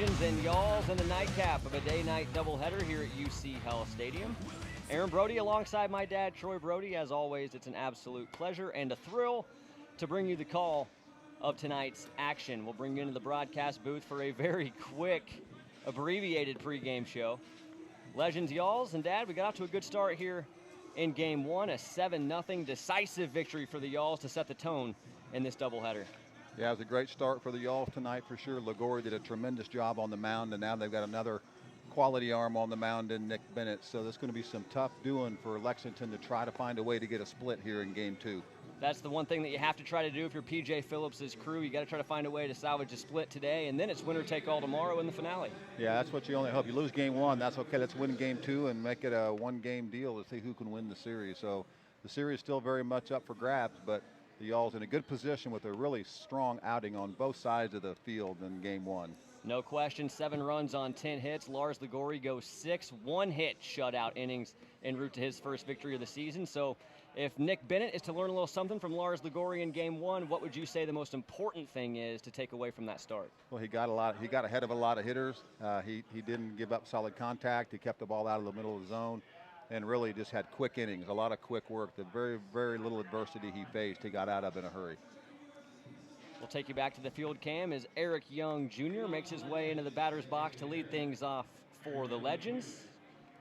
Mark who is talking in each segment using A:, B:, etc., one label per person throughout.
A: Legends and Y'alls in the nightcap of a day-night doubleheader here at UC Health Stadium. Aaron Brody alongside my dad, Troy Brody. As always, it's an absolute pleasure and a thrill to bring you the call of tonight's action. We'll bring you into the broadcast booth for a very quick, abbreviated pregame show. Legends, Y'alls, and Dad, we got off to a good start here in Game 1, a 7-0 decisive victory for the Y'alls to set the tone in this doubleheader.
B: Yeah, it was a great start for the Y'alls tonight for sure. Ligori did a tremendous job on the mound, and now they've got another quality arm on the mound in Nick Bennett. So there's going to be some tough doing for Lexington to try to find a way to get a split here in Game 2.
A: That's the one thing that you have to try to do if you're PJ Phillips' crew. You got to try to find a way to salvage a split today, and then it's winner take all tomorrow in the finale.
B: Yeah, that's what you only hope. You lose Game 1, that's okay. Let's win Game 2 and make it a one-game deal to see who can win the series. So the series is still very much up for grabs, but the Y'alls in a good position with a really strong outing on both sides of the field in Game 1.
A: No question, 7 runs on 10 hits. Lars Ligori goes 6 one-hit shutout innings en route to his first victory of the season. So if Nick Bennett is to learn a little something from Lars Ligori in Game 1, what would you say the most important thing is to take away from that start?
B: Well, he got ahead of a lot of hitters. He didn't give up solid contact. He kept the ball out of the middle of the zone and really just had quick innings, a lot of quick work. The very, very little adversity he faced, he got out of in a hurry.
A: We'll take you back to the field cam as Eric Young Jr. makes his way into the batter's box to lead things off for the Legends.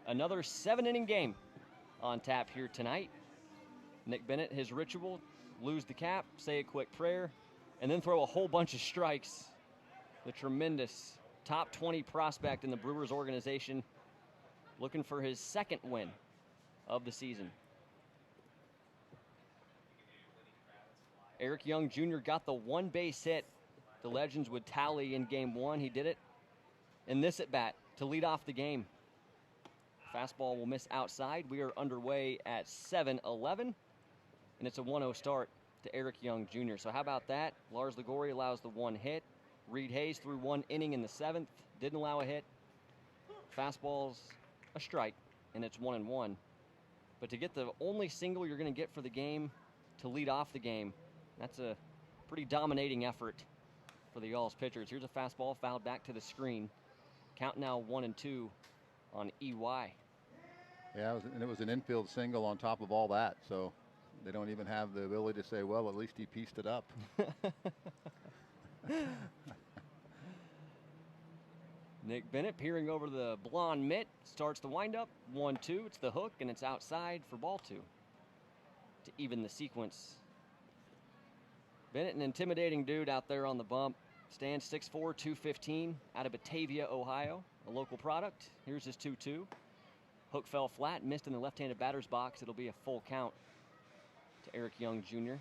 A: Another 7-inning game on tap here tonight. Nick Bennett, his ritual, lose the cap, say a quick prayer, and then throw a whole bunch of strikes. The tremendous top 20 prospect in the Brewers organization looking for his second win of the season. Eric Young Jr. got the one base hit the Legends would tally in Game 1. He did it in this at-bat to lead off the game. Fastball will miss outside. We are underway at 7-11, and it's a 1-0 start to Eric Young Jr. So how about that? Lars Ligori allows the one hit. Reed Hayes threw 1 inning in the 7th, didn't allow a hit. Fastball's a strike, and it's 1-1. But to get the only single you're going to get for the game to lead off the game, that's a pretty dominating effort for the Y'alls pitchers. Here's a fastball fouled back to the screen. Count now 1-2 on EY.
B: Yeah, it was an infield single on top of all that. So they don't even have the ability to say, well, at least he pieced it up.
A: Nick Bennett peering over the blonde mitt, starts the windup, 1-2, it's the hook, and it's outside for ball 2 to even the sequence. Bennett, an intimidating dude out there on the bump, stands 6'4", 215, out of Batavia, Ohio, a local product. Here's his 2-2. Hook fell flat, missed in the left-handed batter's box. It'll be a full count to Eric Young Jr.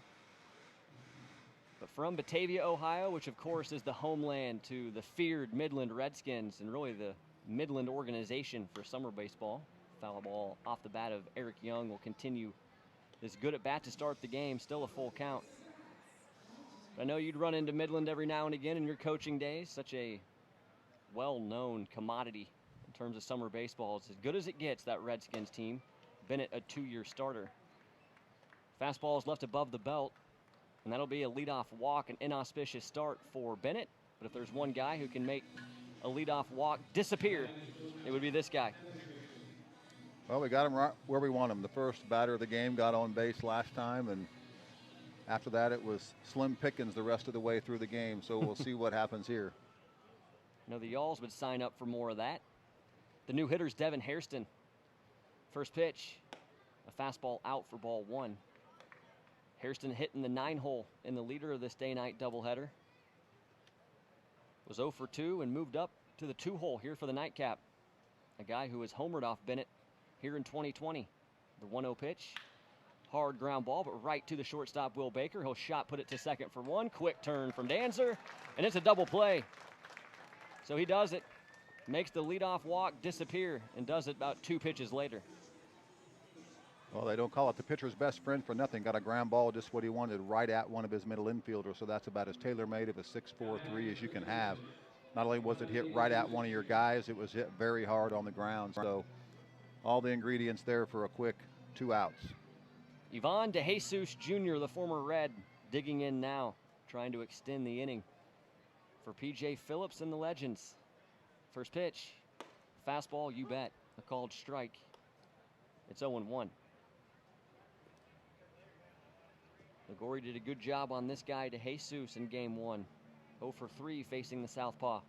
A: But from Batavia, Ohio, which of course is the homeland to the feared Midland Redskins and really the Midland organization for summer baseball. Foul ball off the bat of Eric Young will continue this good at bat to start the game, still a full count. But I know you'd run into Midland every now and again in your coaching days, such a well-known commodity in terms of summer baseball. It's as good as it gets, that Redskins team. Bennett, a 2-year starter. Fastball is left above the belt. And that'll be a leadoff walk, an inauspicious start for Bennett. But if there's one guy who can make a leadoff walk disappear, it would be this guy.
B: Well, we got him right where we want him. The first batter of the game got on base last time, and after that it was slim pickings the rest of the way through the game. So we'll see what happens here.
A: You know, the Y'alls would sign up for more of that. The new hitter's Devin Hairston. First pitch, a fastball out for ball 1. Hairston hitting the 9-hole in the leader of this day-night doubleheader. Was 0 for 2 and moved up to the 2-hole here for the nightcap. A guy who has homered off Bennett here in 2020. The 1-0 pitch. Hard ground ball, but right to the shortstop, Will Baker. He'll shot put it to second for 1. Quick turn from Danzer, and it's a double play. So he does it. Makes the leadoff walk disappear and does it about 2 pitches later.
B: Well, they don't call it the pitcher's best friend for nothing. Got a ground ball, just what he wanted, right at one of his middle infielders. So that's about as tailor-made of a 6'4" as you can have. Not only was it hit right at one of your guys, it was hit very hard on the ground. So all the ingredients there for a quick 2 outs.
A: Ivan DeJesus Jr., the former Red, digging in now, trying to extend the inning for PJ Phillips and the Legends. First pitch, fastball, you bet. A called strike. It's 0-1. Ligori did a good job on this guy to Jesus in game 1. 0 for 3 facing the southpaw.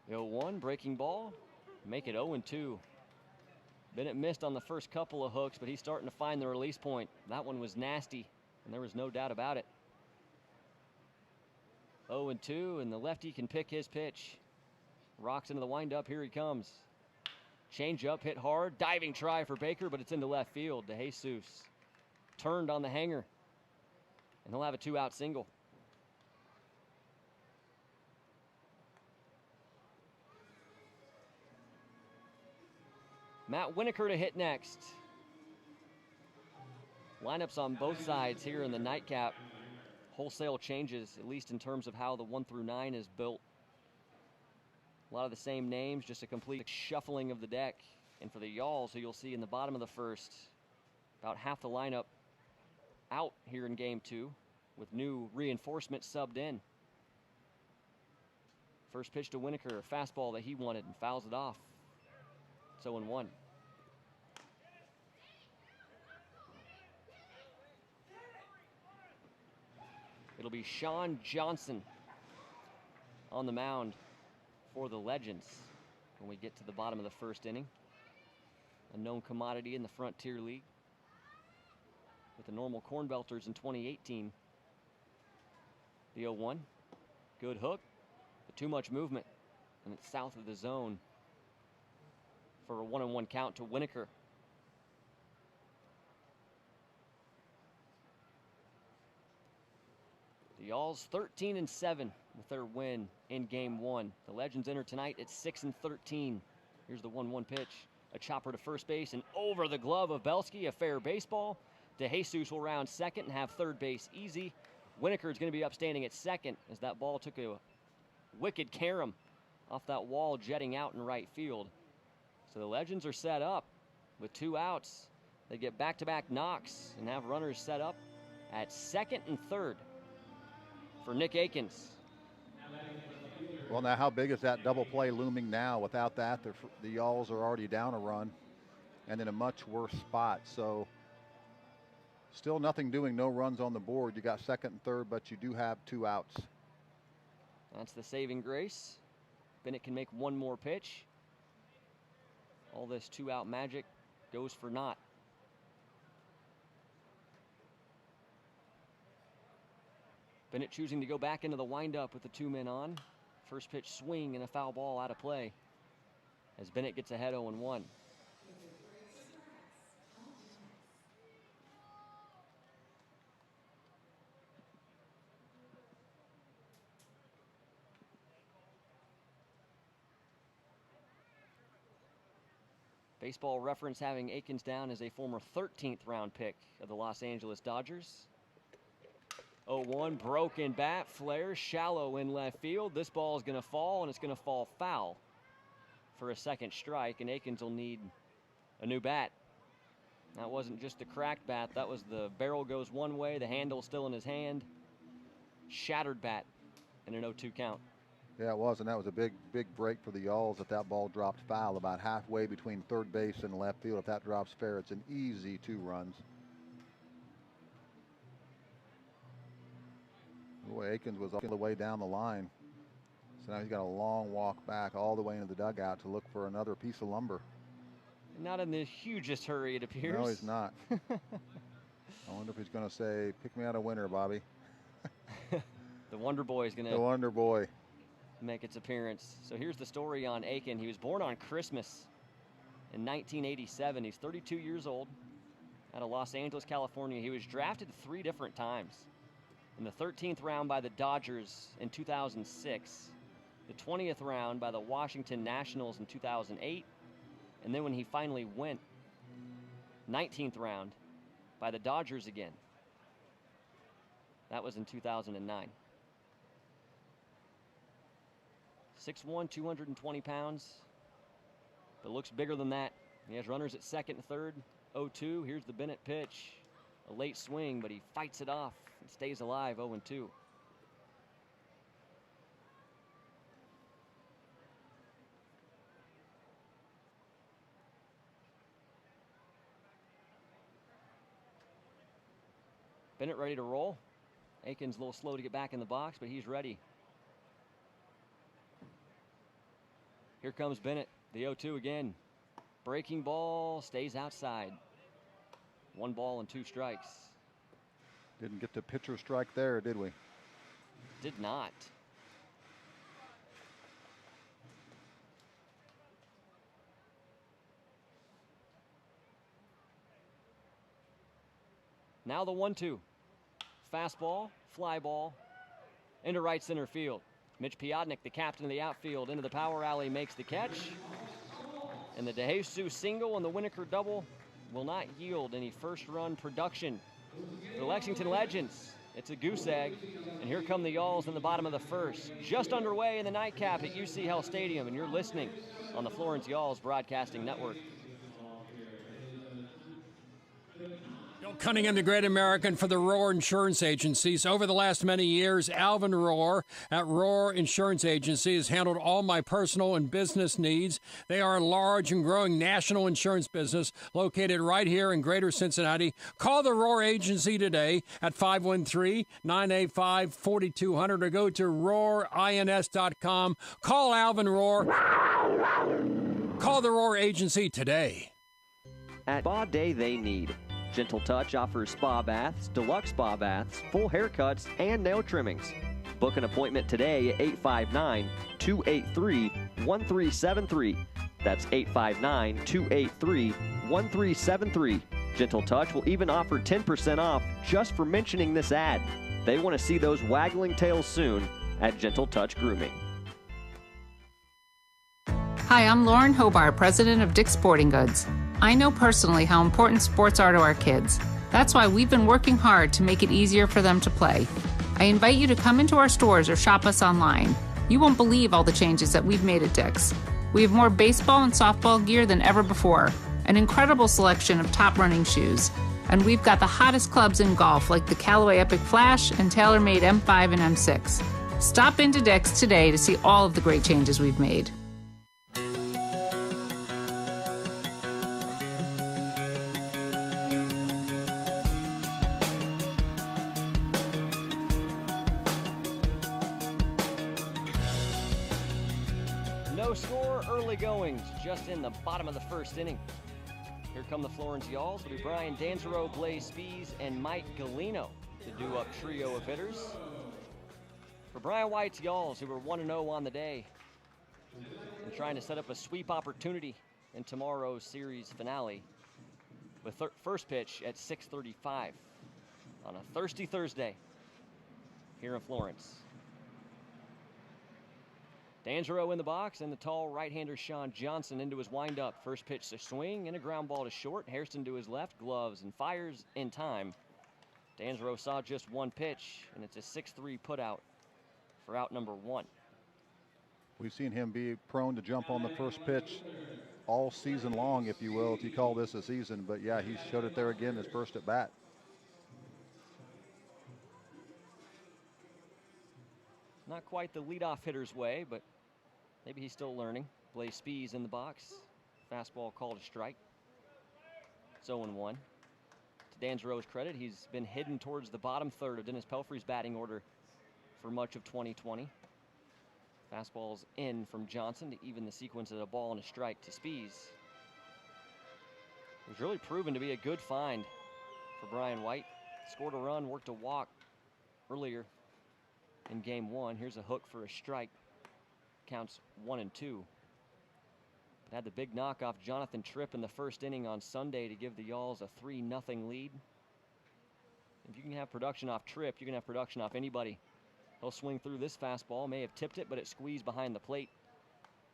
A: The 0-1, breaking ball, make it 0-2. Bennett missed on the first couple of hooks, but he's starting to find the release point. That one was nasty, and there was no doubt about it. 0-2, and the lefty can pick his pitch. Rocks into the windup, here he comes. Change up, hit hard, diving try for Baker, but it's into left field. De Jesus turned on the hanger, and he'll have a 2-out single. Matt Winokur to hit next. Lineups on both sides here in the nightcap. Wholesale changes, at least in terms of how the 1 through 9 is built. A lot of the same names, just a complete shuffling of the deck. And for the Y'alls, who you'll see in the bottom of the first, about half the lineup out here in game 2 with new reinforcements subbed in. First pitch to Winokur, a fastball that he wanted and fouls it off. It's 0-1. It'll be Sean Johnson on the mound for the Legends when we get to the bottom of the first inning. A known commodity in the Frontier League with the normal Corn Belters in 2018. The 0-1, good hook, but too much movement, and it's south of the zone for a 1-1 count to Winokur. The Y'alls 13-7 with their win in game 1. The Legends enter tonight at 6-13. Here's the 1-1 pitch. A chopper to first base and over the glove of Belsky, a fair baseball. De Jesus will round second and have third base easy. Winokur is going to be upstanding at second as that ball took a wicked carom off that wall jetting out in right field. So the Legends are set up with 2 outs. They get back-to-back knocks and have runners set up at second and third for Nick Akins.
B: Well, now how big is that double play looming now? Without that, the Y'alls are already down a run and in a much worse spot. So still nothing doing, no runs on the board. You got second and third, but you do have 2 outs.
A: That's the saving grace. Bennett can make one more pitch. All this 2-out magic goes for naught. Bennett choosing to go back into the windup with the 2 men on. First pitch swing and a foul ball out of play as Bennett gets ahead 0-1. Baseball Reference having Akins down as a former 13th round pick of the Los Angeles Dodgers. 0-1, broken bat, flare, shallow in left field. This ball is going to fall, and it's going to fall foul for a second strike, and Akins will need a new bat. That wasn't just the cracked bat. That was the barrel goes one way, the handle still in his hand. Shattered bat and an 0-2 count.
B: Yeah, it was, and that was a big break for the Y'alls that ball dropped foul about halfway between third base and left field. If that drops fair, it's an easy 2 runs. Boy, Akins was all the way down the line. So now he's got a long walk back all the way into the dugout to look for another piece of lumber.
A: Not in the hugest hurry, it appears.
B: No, he's not. I wonder if he's going to say, pick me out a winner, Bobby.
A: The Wonder Boy is going to...
B: The Wonder Boy.
A: Make its appearance. So here's the story on Aiken. He was born on Christmas in 1987. He's 32 years old out of Los Angeles, California. He was drafted 3 different times. In the 13th round by the Dodgers in 2006, the 20th round by the Washington Nationals in 2008, and then when he finally went, 19th round by the Dodgers again. That was in 2009. 6'1", 220 pounds, but looks bigger than that. He has runners at second and third. 0-2, here's the Bennett pitch. A late swing, but he fights it off and stays alive, 0-2. Bennett ready to roll. Aiken's a little slow to get back in the box, but he's ready. Here comes Bennett, the 0-2 again. Breaking ball stays outside. 1 ball and 2 strikes.
B: Didn't get the pitcher strike there, did we?
A: Did not. Now the 1-2. Fastball, fly ball, into right center field. Mitch Piotnik, the captain of the outfield, into the power alley, makes the catch. And the DeJesus single and the Winokur double will not yield any first-run production. For the Lexington Legends, it's a goose egg. And here come the Y'alls in the bottom of the first. Just underway in the nightcap at UC Health Stadium, and you're listening on the Florence Y'alls Broadcasting Network.
C: Bill Cunningham, the Great American for the Roar Insurance Agencies. Over the last many years, Alvin Roar at Roar Insurance Agency has handled all my personal and business needs. They are a large and growing national insurance business located right here in Greater Cincinnati. Call the Roar Agency today at 513-985-4200 or go to roarins.com. Call Alvin Roar. Call the Roar Agency today.
A: At Spa Day They Need, Gentle Touch offers spa baths, deluxe spa baths, full haircuts, and nail trimmings. Book an appointment today at 859-283-1373. That's 859-283-1373. Gentle Touch will even offer 10% off just for mentioning this ad. They want to see those waggling tails soon at Gentle Touch Grooming.
D: Hi, I'm Lauren Hobart, president of Dick's Sporting Goods. I know personally how important sports are to our kids. That's why we've been working hard to make it easier for them to play. I invite you to come into our stores or shop us online. You won't believe all the changes that we've made at Dick's. We have more baseball and softball gear than ever before, an incredible selection of top running shoes, and we've got the hottest clubs in golf like the Callaway Epic Flash and TaylorMade M5 and M6. Stop into Dick's today to see all of the great changes we've made.
A: No score, early goings, just in the bottom of the first inning. Here come the Florence Y'alls. It'll be Brian Danzero, Blaze Spees, and Mike Galino, the do-up trio of hitters. For Brian White's Y'alls, who were 1-0 on the day, and trying to set up a sweep opportunity in tomorrow's series finale, with first pitch at 6:35 on a thirsty Thursday here in Florence. Danzero in the box, and the tall right-hander Sean Johnson into his windup. First pitch to swing and a ground ball to short. Hairston to his left, gloves, and fires in time. Danzero saw just one pitch, and it's a 6-3 putout for out number 1.
B: We've seen him be prone to jump on the first pitch all season long, if you will, if you call this a season. But yeah, he showed it there again his first at bat.
A: Not quite the leadoff hitter's way, but maybe he's still learning. Blaze Spees in the box. Fastball called a strike. It's 0-1. To Danzero's credit, he's been hidden towards the bottom third of Dennis Pelfrey's batting order for much of 2020. Fastball's in from Johnson to even the sequence of a ball and a strike to Spees. It was really proven to be a good find for Brian White. Scored a run, worked a walk earlier in game 1. Here's a hook for a strike. Counts 1-2. But had the big knock off Jonathan Tripp in the first inning on Sunday to give the Y'alls a 3-0 lead. If you can have production off Tripp, you can have production off anybody. He'll swing through this fastball, may have tipped it, but it squeezed behind the plate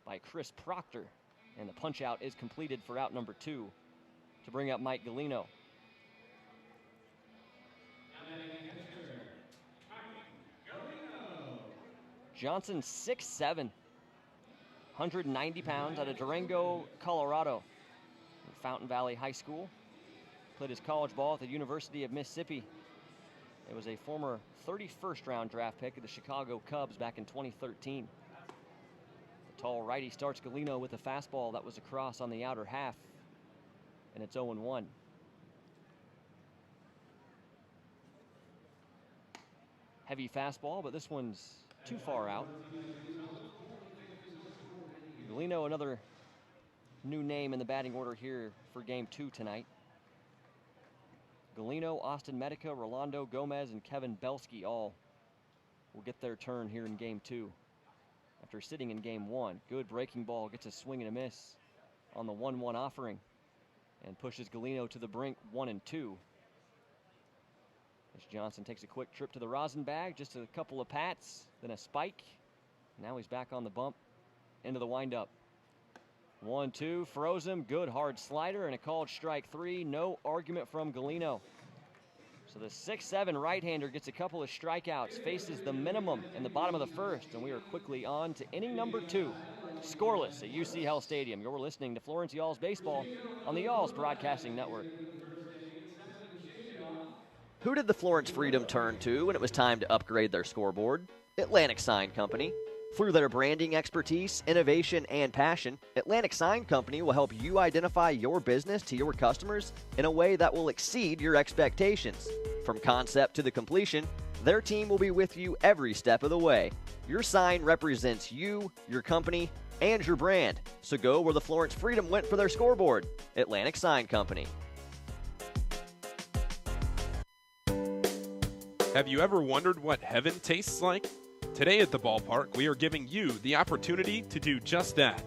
A: by Chris Proctor. And the punch out is completed for out number 2 to bring up Mike Galino. Johnson, 6'7", 190 pounds, out of Durango, Colorado. Fountain Valley High School. Played his college ball at the University of Mississippi. It was a former 31st round draft pick of the Chicago Cubs back in 2013. The tall righty starts Galino with a fastball that was across on the outer half, and it's 0-1. heavy fastball, but this one's too far out. Galino, another new name in the batting order here for game 2 tonight. Galino, Austin Medica, Rolando Gomez, and Kevin Belsky all will get their turn here in game 2 after sitting in game 1. Good breaking ball, gets a swing and a miss on the 1-1 offering and pushes Galino to the brink 1-2. As Johnson takes a quick trip to the rosin bag, just a couple of pats, then a spike. Now he's back on the bump into the windup. 1-2, froze him, good hard slider, and a called strike 3. No argument from Galino. So the 6'7" right-hander gets a couple of strikeouts, faces the minimum in the bottom of the first, and we are quickly on to inning number 2. Scoreless at UC Health Stadium. You're listening to Florence Y'alls Baseball on the Y'alls Broadcasting Network. Who did the Florence Freedom turn to when it was time to upgrade their scoreboard? Atlantic Sign Company. Through their branding expertise, innovation, and passion, Atlantic Sign Company will help you identify your business to your customers in a way that will exceed your expectations. From concept to the completion, their team will be with you every step of the way. Your sign represents you, your company, and your brand. So go where the Florence Freedom went for their scoreboard. Atlantic Sign Company.
E: Have you ever wondered what heaven tastes like? Today at the ballpark, we are giving you the opportunity to do just that.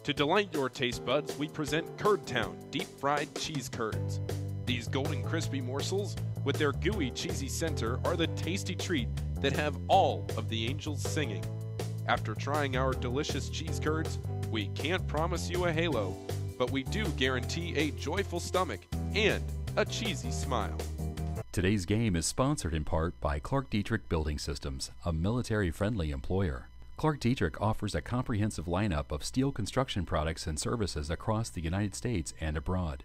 E: To delight your taste buds, we present Curd Town deep-fried cheese curds. These golden crispy morsels, with their gooey cheesy center, are the tasty treat that have all of the angels singing. After trying our delicious cheese curds, we can't promise you a halo, but we do guarantee a joyful stomach and a cheesy smile.
F: Today's game is sponsored in part by Clark Dietrich Building Systems, a military-friendly employer. Clark Dietrich offers a comprehensive lineup of steel construction products and services across the United States and abroad.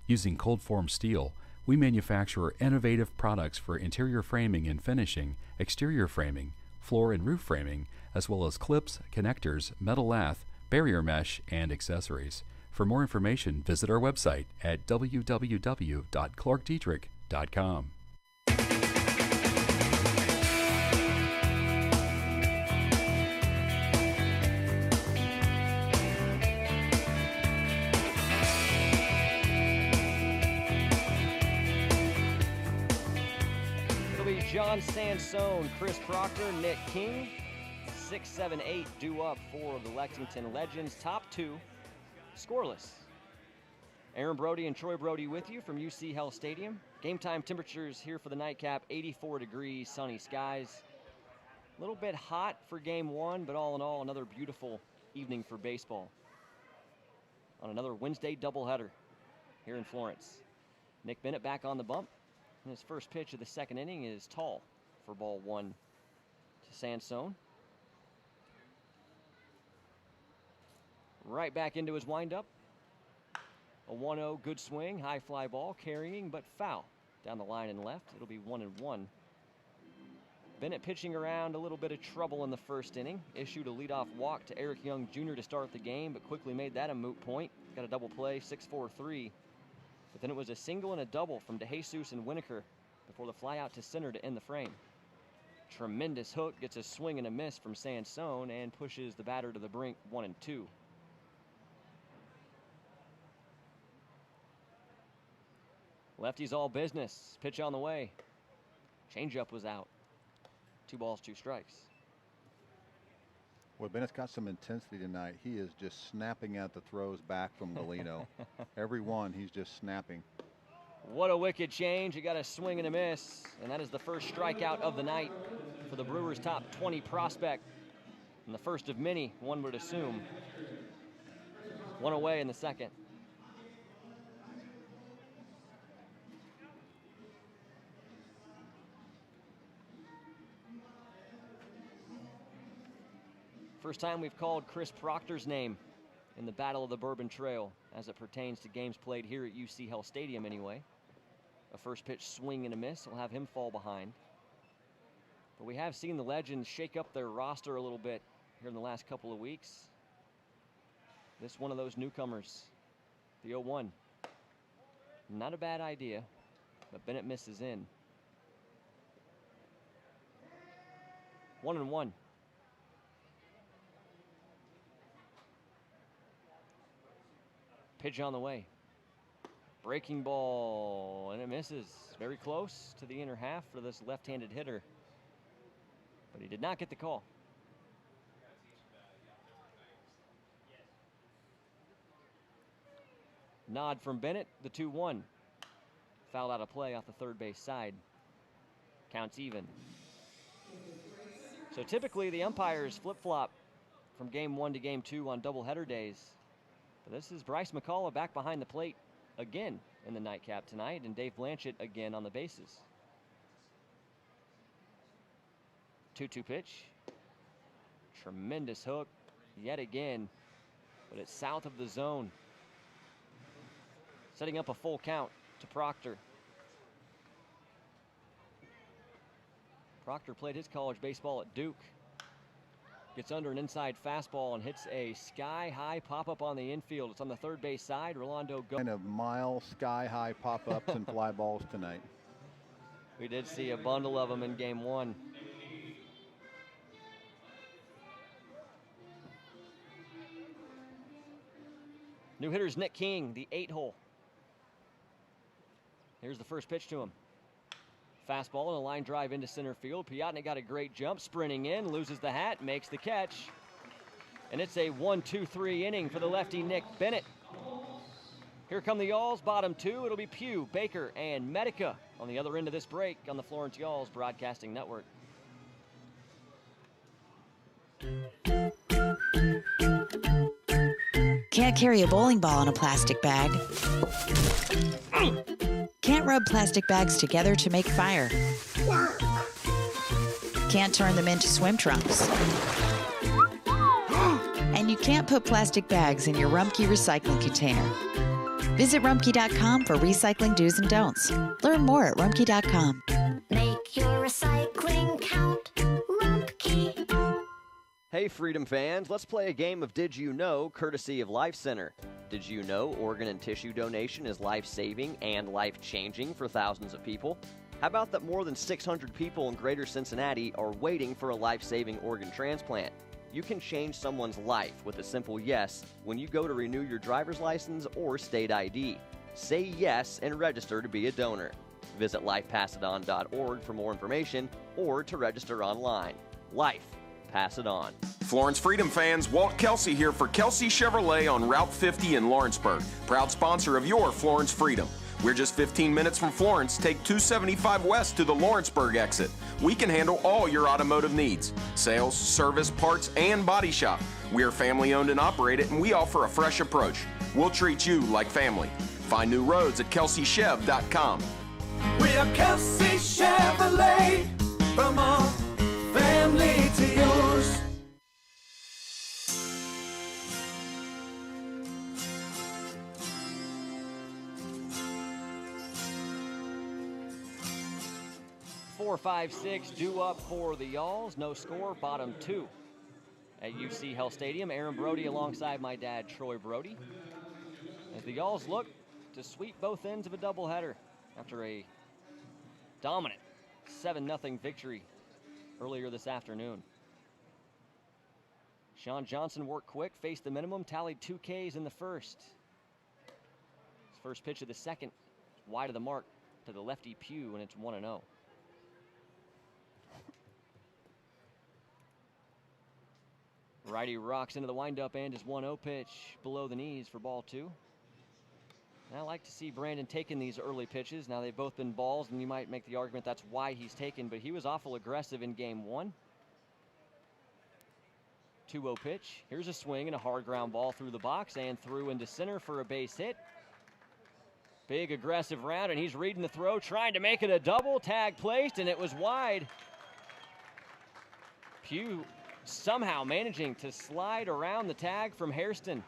F: Using cold-formed steel, we manufacture innovative products for interior framing and finishing, exterior framing, floor and roof framing, as well as clips, connectors, metal lath, barrier mesh, and accessories. For more information, visit our website at www.clarkdietrich.com.
A: John Sansone, Chris Proctor, Nick King. 6, 7, 8 due up for the Lexington Legends. Top 2, scoreless. Aaron Brody and Troy Brody with you from UC Health Stadium. Game time temperatures here for the nightcap, 84 degrees, sunny skies. A little bit hot for game 1, but all in all, another beautiful evening for baseball. On another Wednesday doubleheader here in Florence. Nick Bennett back on the bump. And his first pitch of the second inning is tall for ball 1 to Sansone. Right back into his windup. A 1-0 good swing, high fly ball, carrying but foul down the line and left. It'll be 1-1. Bennett pitching around a little bit of trouble in the first inning. Issued a leadoff walk to Eric Young Jr. to start the game, but quickly made that a moot point. Got a double play, 6-4-3. But then it was a single and a double from DeJesus and Winokur before the fly out to center to end the frame. Tremendous hook, gets a swing and a miss from Sansone and pushes the batter to the brink, 1-2. Lefty's all business. Pitch on the way. Changeup was out. 2 balls, 2 strikes.
B: Well, Bennett's got some intensity tonight. He is just snapping at the throws back from Galino. Every one, he's just snapping.
A: What a wicked change. He got a swing and a miss, and that is the first strikeout of the night for the Brewers' top 20 prospect. And the first of many, one would assume. 1 away in the second. First time we've called Chris Proctor's name in the Battle of the Bourbon Trail as it pertains to games played here at UC Health Stadium anyway. A first pitch swing and a miss will have him fall behind. But we have seen the Legends shake up their roster a little bit here in the last couple of weeks. This one of those newcomers, the 0-1. Not a bad idea, but Bennett misses in. 1-1. Pitch on the way. Breaking ball, and it misses. Very close to the inner half for this left-handed hitter. But he did not get the call. Nod from Bennett, the 2-1. Fouled out of play off the third base side. Counts even. So typically the umpires flip-flop from game 1 to game 2 on doubleheader days. But this is Bryce McCullough back behind the plate again in the nightcap tonight, and Dave Blanchett again on the bases. 2-2 pitch. Tremendous hook yet again, but it's south of the zone. Setting up a full count to Proctor. Proctor played his college baseball at Duke. Gets under an inside fastball and hits a sky-high pop-up on the infield. It's on the third base side. Rolando goes.
B: Kind of mile sky-high pop-ups and fly balls tonight.
A: We did see a bundle of them in game 1. New hitter's Nick King, the 8-hole. Here's the first pitch to him. Fastball and a line drive into center field. Piotnik got a great jump, sprinting in, loses the hat, makes the catch. And it's a 1-2-3 inning for the lefty Nick Bennett. Here come the Y'alls, bottom 2. It'll be Pugh, Baker, and Medica on the other end of this break on the Florence Y'alls Broadcasting Network.
G: Can't carry a bowling ball in a plastic bag. Can't rub plastic bags together to make fire. Can't turn them into swim trunks. And you can't put plastic bags in your Rumpke recycling container. Visit Rumpke.com for recycling do's and don'ts. Learn more at Rumpke.com.
H: Make your recycling count. Rumpke.
A: Hey Freedom fans, let's play a game of Did You Know, courtesy of Life Center. Did you know organ and tissue donation is life-saving and life-changing for thousands of people? How about that more than 600 people in greater Cincinnati are waiting for a life-saving organ transplant? You can change someone's life with a simple yes when you go to renew your driver's license or state ID. Say yes and register to be a donor. Visit lifepassidon.org for more information or to register online. Life. Pass it on.
I: Florence Freedom fans, Walt Kelsey here for Kelsey Chevrolet on Route 50 in Lawrenceburg. Proud sponsor of your Florence Freedom. We're just 15 minutes from Florence. Take 275 west to the Lawrenceburg exit. We can handle all your automotive needs. Sales, service, parts, and body shop. We are family owned and operated, and we offer a fresh approach. We'll treat you like family. Find new roads at kelseychev.com.
J: We are Kelsey Chevrolet, from our family to yours.
A: Four, 5, 6 due up for the Y'alls. No score, bottom 2. At UC Health Stadium, Aaron Brody alongside my dad, Troy Brody. As the Y'alls look to sweep both ends of a doubleheader after a dominant 7-0 victory earlier this afternoon. Sean Johnson worked quick, faced the minimum, tallied 2 Ks in the first. His first pitch of the second, wide of the mark to the lefty Pugh, and it's 1-0. Righty rocks into the windup and his 1-0 pitch below the knees for ball 2. And I like to see Brandon taking these early pitches. Now they've both been balls, and you might make the argument that's why he's taken, but he was awful aggressive in game 1. 2-0 pitch. Here's a swing and a hard ground ball through the box and through into center for a base hit. Big aggressive round, and he's reading the throw, trying to make it a double. Tag placed, and it was wide. Pugh somehow managing to slide around the tag from Hairston.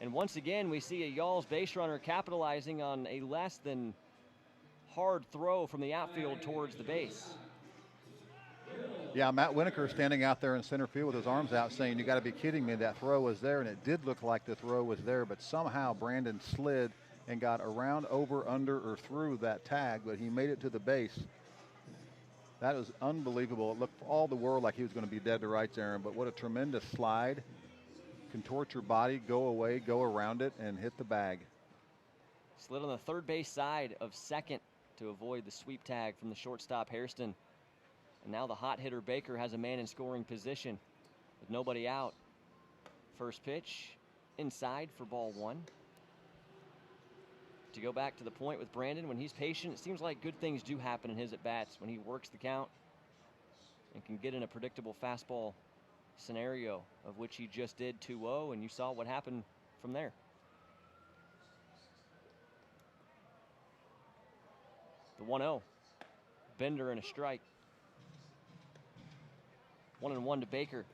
A: And once again, we see a Y'alls base runner capitalizing on a less than hard throw from the outfield towards the base.
B: Yeah, Matt Winokur standing out there in center field with his arms out saying, you got to be kidding me, that throw was there. And it did look like the throw was there, but somehow Brandon slid and got around, over, under, or through that tag, but he made it to the base. That was unbelievable. It looked for all the world like he was going to be dead to rights, Aaron, but what a tremendous slide. Contort your body, go away, go around it, and hit the bag.
A: Slid on the third base side of second to avoid the sweep tag from the shortstop Hairston. And now the hot hitter Baker has a man in scoring position with nobody out. First pitch inside for ball one. To go back to the point with Brandon, when he's patient, it seems like good things do happen in his at-bats when he works the count and can get in a predictable fastball scenario, of which he just did 2-0, and you saw what happened from there. The 1-0. Bender and a strike. 1-1 to Baker.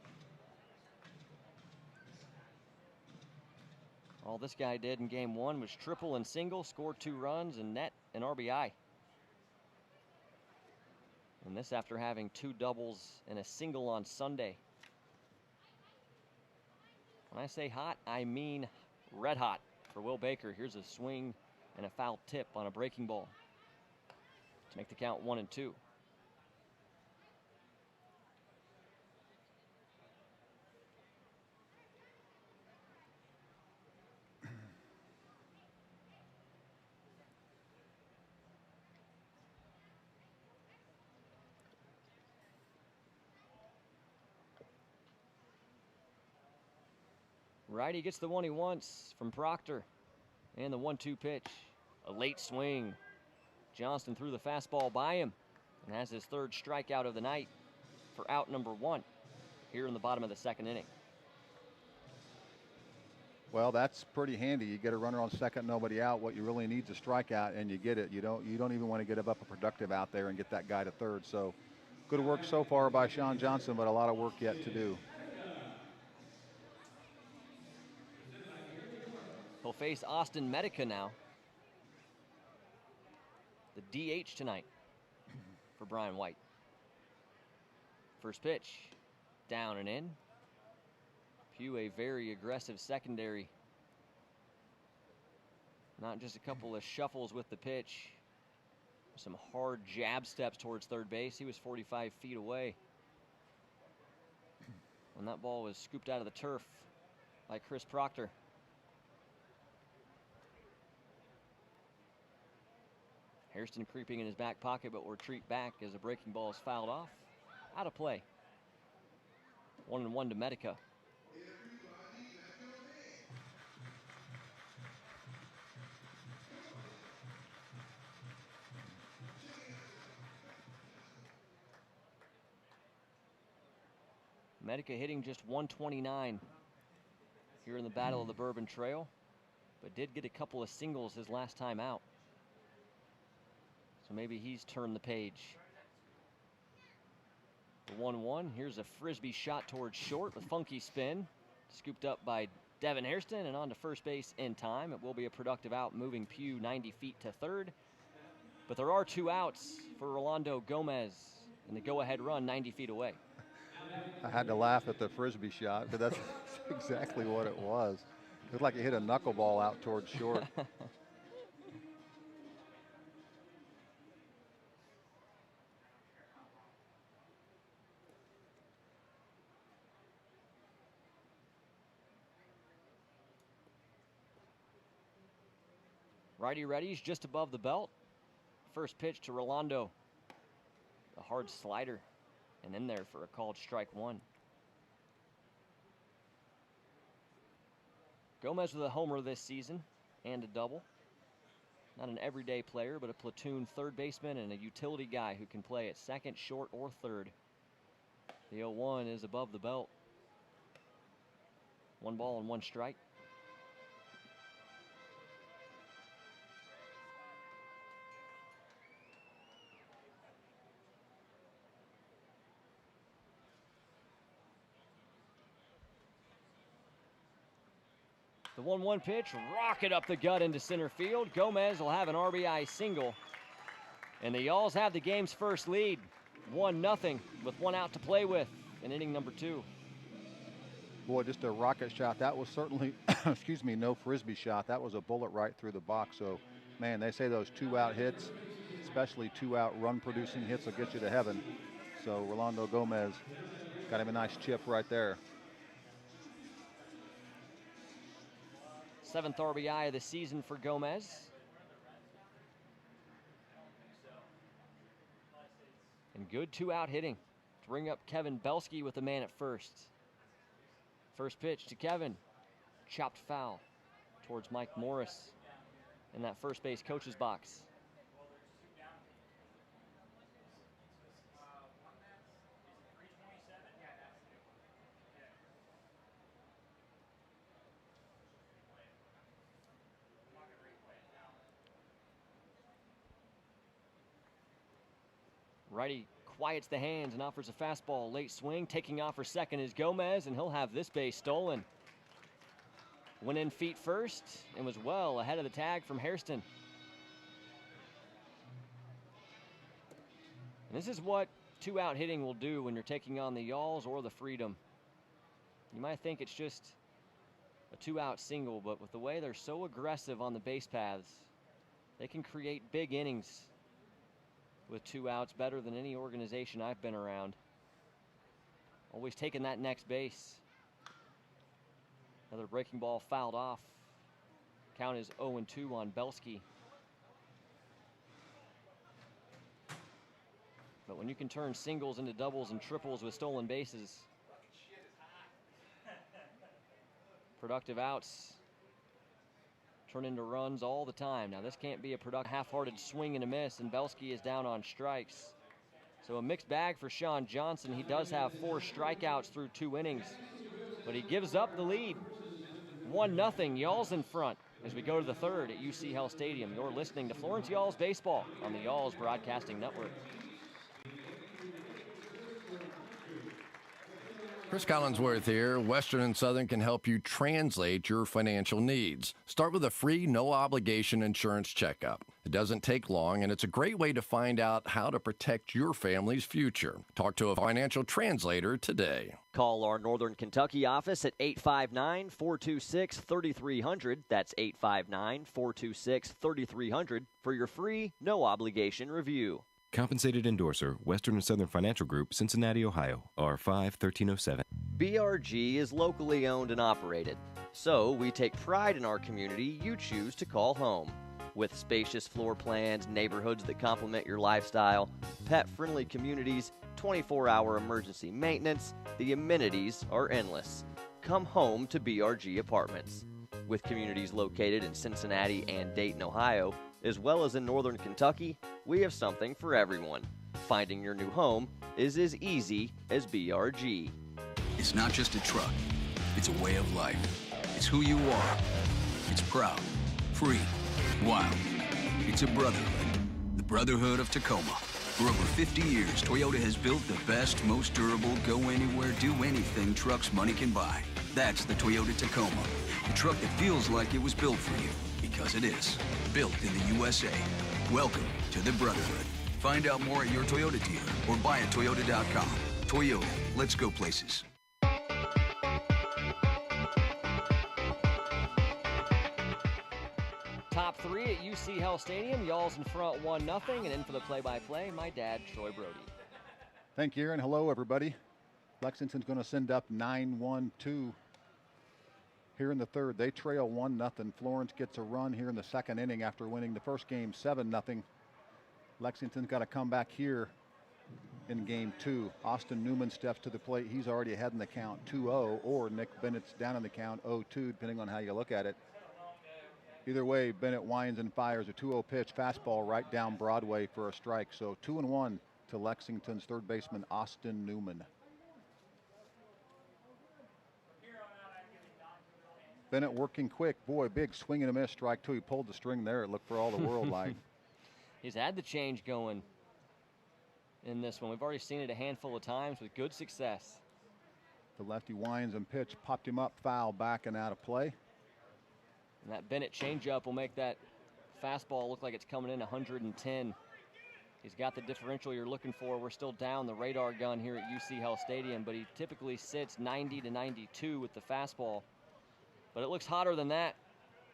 A: All this guy did in game one was triple and single, scored 2 runs, and net an RBI. And this after having 2 doubles and a single on Sunday. When I say hot, I mean red hot for Will Baker. Here's a swing and a foul tip on a breaking ball to make the count 1-2. Righty gets the one he wants from Proctor. And the 1-2 pitch. A late swing. Johnston threw the fastball by him and has his 3rd strikeout of the night for out number 1 here in the bottom of the 2nd inning.
B: Well, that's pretty handy. You get a runner on second, nobody out. What you really need is a strikeout, and you get it. You don't even want to get up a productive out there and get that guy to third. So good work so far by Sean Johnson, but a lot of work yet to do.
A: He'll face Austin Medica now. The DH tonight for Brian White. First pitch, down and in. Pugh, a very aggressive secondary. Not just a couple of shuffles with the pitch. Some hard jab steps towards third base. He was 45 feet away when that ball was scooped out of the turf by Chris Proctor. Hairston creeping in his back pocket, but will retreat back as a breaking ball is fouled off. Out of play. 1-1 to Medica. Medica hitting just 129 here in the Battle of the Bourbon Trail, but did get a couple of singles his last time out. So maybe he's turned the page. The 1-1, here's a frisbee shot towards short with funky spin. Scooped up by Devin Hairston and on to first base in time. It will be a productive out, moving Pugh 90 feet to third. But there are 2 outs for Rolando Gomez in the go-ahead run 90 feet away.
B: I had to laugh at the frisbee shot, but that's exactly what it was. It looked like he hit a knuckleball out towards short.
A: Righty-ready's just above the belt. First pitch to Rolando. A hard slider and in there for a called strike 1. Gomez with a homer this season and a double. Not an everyday player, but a platoon third baseman and a utility guy who can play at second, short, or third. The 0-1 is above the belt. 1 ball and 1 strike. The 1-1 pitch, rocket up the gut into center field. Gomez will have an RBI single. And the Y'alls have the game's first lead, 1-0, with 1 out to play with in inning number 2.
B: Boy, just a rocket shot. That was certainly, excuse me, no frisbee shot. That was a bullet right through the box. So, man, they say those 2-out hits, especially 2-out run-producing hits will get you to heaven. So Rolando Gomez got him a nice chip right there.
A: 7th RBI of the season for Gomez. And good 2-out hitting to bring up Kevin Belsky with the man at first. First pitch to Kevin. Chopped foul towards Mike Morris in that first base coach's box. Righty quiets the hands and offers a fastball. Late swing. Taking off for second is Gomez, and he'll have this base stolen. Went in feet first and was well ahead of the tag from Hairston. And this is what 2-out hitting will do when you're taking on the Y'alls or the Freedom. You might think it's just a 2-out single, but with the way they're so aggressive on the base paths, they can create big innings with 2 outs, better than any organization I've been around. Always taking that next base. Another breaking ball fouled off. Count is 0-2 on Belsky. But when you can turn singles into doubles and triples with stolen bases, productive outs turn into runs all the time. Now this can't be a productive half-hearted swing and a miss, and Belsky is down on strikes. So a mixed bag for Sean Johnson. He does have 4 strikeouts through 2 innings, but he gives up the lead. 1-0, Y'alls in front as we go to the third at UC Health Stadium. You're listening to Florence Y'alls Baseball on the Y'alls Broadcasting Network.
K: Chris Collinsworth here. Western and Southern can help you translate your financial needs. Start with a free, no-obligation insurance checkup. It doesn't take long, and it's a great way to find out how to protect your family's future. Talk to a financial translator today.
A: Call our Northern Kentucky office at 859-426-3300. That's 859-426-3300 for your free, no-obligation review.
L: Compensated endorser, Western and Southern Financial Group, Cincinnati, Ohio, R5-1307.
A: BRG is locally owned and operated, so we take pride in our community you choose to call home. With spacious floor plans, neighborhoods that complement your lifestyle, pet-friendly communities, 24-hour emergency maintenance, the amenities are endless. Come home to BRG Apartments. With communities located in Cincinnati and Dayton, Ohio, as well as in Northern Kentucky, we have something for everyone. Finding your new home is as easy as BRG.
M: It's not just a truck, it's a way of life. It's who you are. It's proud, free, wild. It's a brotherhood, the Brotherhood of Tacoma. For over 50 years, Toyota has built the best, most durable, go anywhere, do anything trucks money can buy. That's the Toyota Tacoma, the truck that feels like it was built for you, because it is. Built in the USA. Welcome to the Brotherhood. Find out more at your Toyota dealer or buy at Toyota.com. Toyota, let's go places.
A: Top 3 at UC Health Stadium. Y'alls in front 1-0, and in for the play-by-play, my dad, Troy Brody.
B: Thank you, Aaron. Hello, everybody. Lexington's going to send up 9-1-2 here in the third. They trail 1-0. Florence gets a run here in the second inning after winning the first game 7-0. Lexington's got to come back here in game 2. Austin Newman steps to the plate. He's already ahead in the count 2-0, or Nick Bennett's down in the count 0-2, depending on how you look at it. Either way, Bennett winds and fires a 2-0 pitch fastball right down Broadway for a strike. So 2-1 to Lexington's third baseman Austin Newman. Bennett working quick. Boy, big swing and a miss, strike 2. He pulled the string there. It looked for all the world like.
A: He's had the change going in this one. We've already seen it a handful of times with good success.
B: The lefty winds and pitch, popped him up, foul, back and out of play.
A: And that Bennett changeup will make that fastball look like it's coming in 110. He's got the differential you're looking for. We're still down the radar gun here at UC Health Stadium, but he typically sits 90 to 92 with the fastball. But it looks hotter than that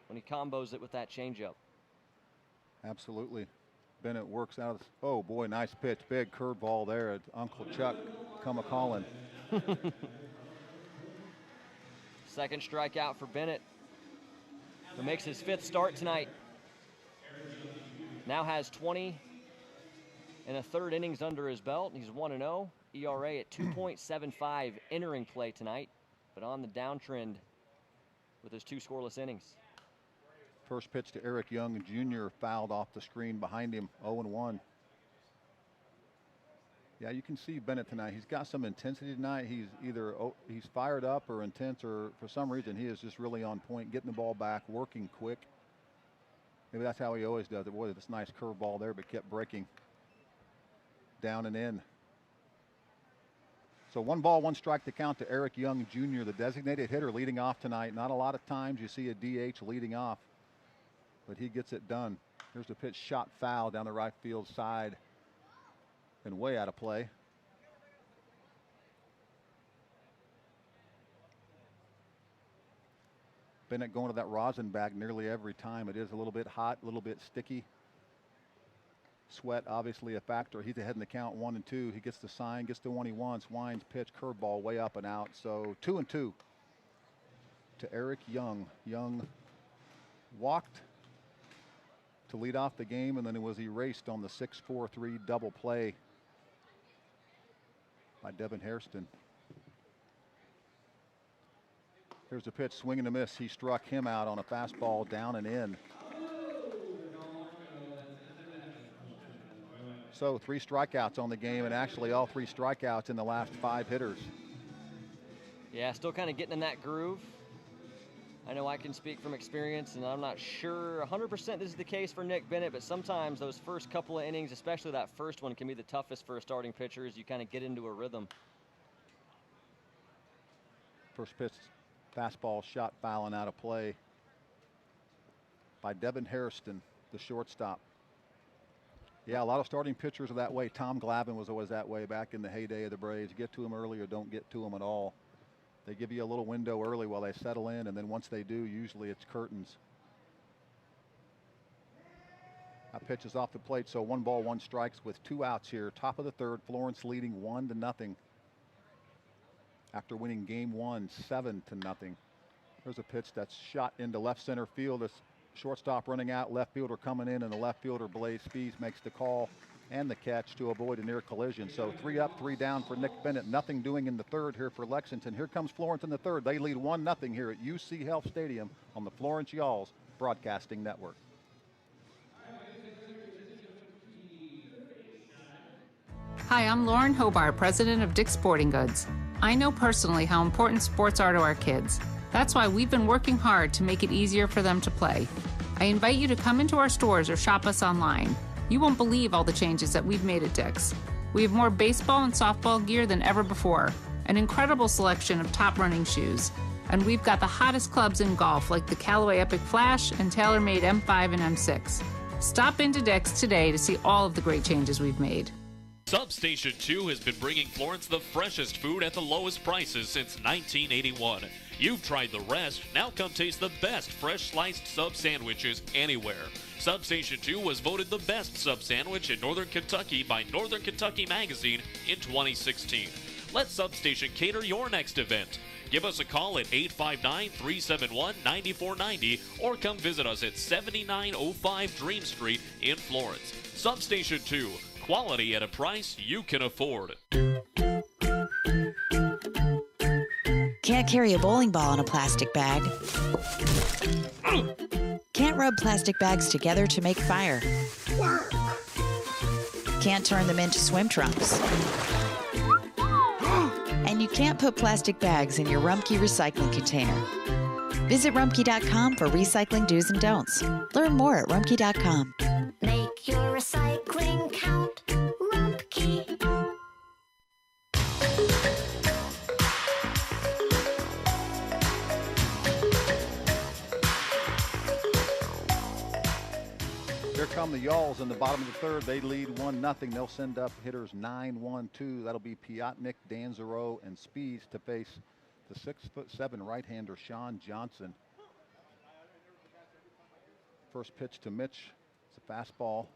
A: when he combos it with that changeup.
B: Absolutely. Bennett works out. Oh boy, nice pitch. Big curveball there. Uncle Chuck come a-calling.
A: Second strikeout for Bennett, who makes his 5th start tonight. Now has 20 and a third innings under his belt. He's 1-0. ERA at 2.75 entering play tonight, but on the downtrend with his 2 scoreless innings.
B: First pitch to Eric Young Jr. fouled off the screen behind him, 0-1. Yeah, you can see Bennett tonight. He's got some intensity tonight. He's either he's fired up or intense, or for some reason he is just really on point, getting the ball back, working quick. Maybe that's how he always does it. Boy, this nice curveball there, but kept breaking. Down and in. So 1 ball, 1 strike to count to Eric Young Jr., the designated hitter leading off tonight. Not a lot of times you see a DH leading off, but he gets it done. Here's the pitch, shot foul down the right field side and way out of play. Bennett going to that rosin bag nearly every time. It is a little bit hot, a little bit sticky. Sweat obviously a factor. He's ahead in the count, 1-2. He gets the sign, gets the one he wants. Winds pitch, curveball way up and out. So 2-2 to Eric Young. Young walked to lead off the game, and then it was erased on the 6-4-3 double play by Devin Hairston. Here's the pitch, swing and a miss. He struck him out on a fastball down and in. So 3 strikeouts on the game, and actually all 3 strikeouts in the last 5 hitters.
A: Yeah, still kind of getting in that groove. I know I can speak from experience, and I'm not sure 100% this is the case for Nick Bennett, but sometimes those first couple of innings, especially that first one, can be the toughest for a starting pitcher as you kind of get into a rhythm.
B: First pitch, fastball shot fouling out of play by Devin Hairston, the shortstop. Yeah, a lot of starting pitchers are that way. Tom Glavine was always that way back in the heyday of the Braves. Get to him early or don't get to him at all. They give you a little window early while they settle in, and then once they do, usually it's curtains. That pitch is off the plate, so 1 ball, 1 strikes with 2 outs here. Top of the 3rd, Florence leading 1-0 after winning game 1, 7-0. There's a pitch that's shot into left center field. This shortstop running out, left fielder coming in, and the left fielder Blaze Spees makes the call and the catch to avoid a near collision. So 3 up, 3 down for Nick Bennett. Nothing doing in the 3rd here for Lexington. Here comes Florence in the 3rd. They lead 1-0 here at UC Health Stadium on the Florence Y'alls Broadcasting Network.
D: Hi, I'm Lauren Hobart, president of Dick's Sporting Goods. I know personally how important sports are to our kids. That's why we've been working hard to make it easier for them to play. I invite you to come into our stores or shop us online. You won't believe all the changes that we've made at Dick's. We have more baseball and softball gear than ever before, an incredible selection of top running shoes, and we've got the hottest clubs in golf like the Callaway Epic Flash and TaylorMade M5 and M6. Stop into Dick's today to see all of the great changes we've made.
N: Substation 2 has been bringing Florence the freshest food at the lowest prices since 1981. You've tried the rest, now come taste the best fresh sliced sub sandwiches anywhere. Substation 2 was voted the best sub sandwich in Northern Kentucky by Northern Kentucky Magazine in 2016. Let Substation cater your next event. Give us a call at 859-371-9490 or come visit us at 7905 Dream Street in Florence. Substation 2, quality at a price you can afford.
G: Can't carry a bowling ball in a plastic bag. Can't rub plastic bags together to make fire. Can't turn them into swim trunks. And you can't put plastic bags in your Rumpke recycling container. Visit Rumpke.com for recycling do's and don'ts. Learn more at Rumpke.com.
H: Make your recycling count. Rumpke.
B: Here come the Y'alls in the bottom of the 3rd. They lead 1-0. They'll send up hitters 9-1-2. That'll be Piotnik, Danzero, and Spees to face the 6'7" right-hander Sean Johnson. First pitch to Mitch. It's a fastball.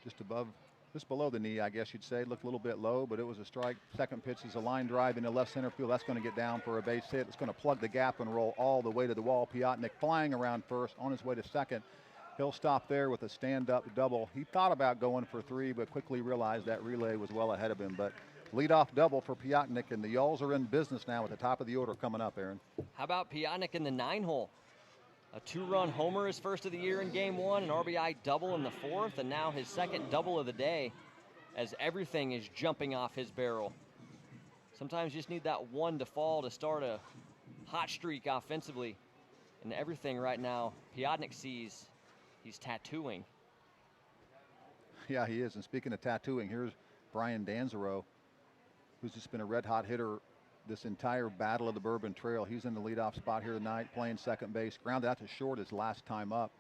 B: just below the knee, I guess you'd say. Looked a little bit low, but it was a strike. Second pitch is a line drive into left center field. That's going to get down for a base hit. It's going to plug the gap and roll all the way to the wall. Piotnik flying around first, on his way to second. He'll stop there with a stand-up double. He thought about going for 3, but quickly realized that relay was well ahead of him. But leadoff double for Piotnik, and the Y'alls are in business now at the top of the order coming up, Aaron.
A: How about Piotnik in the 9-hole? A 2-run homer his first of the year in game 1, an RBI double in the 4th, and now his second double of the day as everything is jumping off his barrel. Sometimes you just need that one to fall to start a hot streak offensively. And everything right now, Piotnik sees he's tattooing.
B: Yeah, he is. And speaking of tattooing, here's Brian Danzero, who's just been a red-hot hitter this entire battle of the Bourbon Trail. He's in the leadoff spot here tonight, playing second base. Grounded out to short his last time up.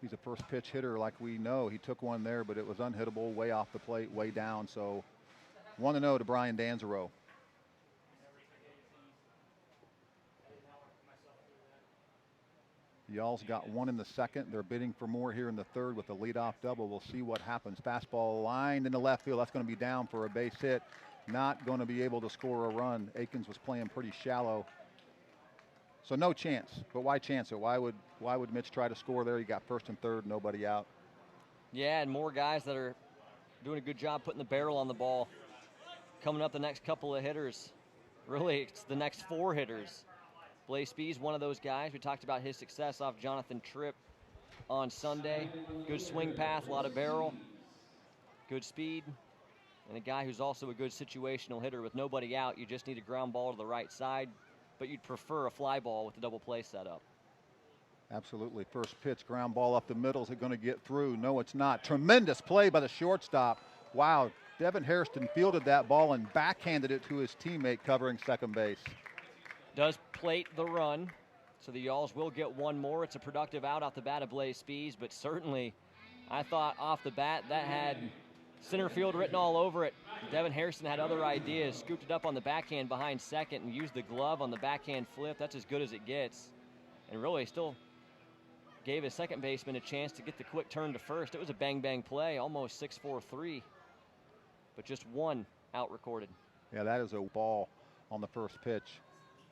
B: He's a first pitch hitter like we know. He took one there, but it was unhittable, way off the plate, way down. So 1-0 to Brian Danzero. Y'alls got one in the second. They're bidding for more here in the third with the leadoff double. We'll see what happens. Fastball lined into left field. That's going to be down for a base hit. Not going to be able to score a run. Akins was playing pretty shallow. So no chance. But why chance it? Why would Mitch try to score there? He got first and third, nobody out.
A: Yeah, and more guys that are doing a good job putting the barrel on the ball. Coming up the next couple of hitters. Really, it's the next 4 hitters. Blaze Speed's one of those guys. We talked about his success off Jonathan Tripp on Sunday. Good swing path, a lot of barrel, good speed, and a guy who's also a good situational hitter. With nobody out, you just need a ground ball to the right side, but you'd prefer a fly ball with the double play setup.
B: Absolutely. First pitch, ground ball up the middle. Is it going to get through? No, it's not. Tremendous play by the shortstop. Wow, Devin Hairston fielded that ball and backhanded it to his teammate covering second base.
A: Does plate the run, so the Y'alls will get one more. It's a productive out off the bat of Blaze Spees, but certainly I thought off the bat that had center field written all over it. Devin Hairston had other ideas, scooped it up on the backhand behind second and used the glove on the backhand flip. That's as good as it gets, and really still gave his second baseman a chance to get the quick turn to first. It was a bang-bang play, almost 6-4-3, but just one out recorded.
B: Yeah, that is a ball on the first pitch.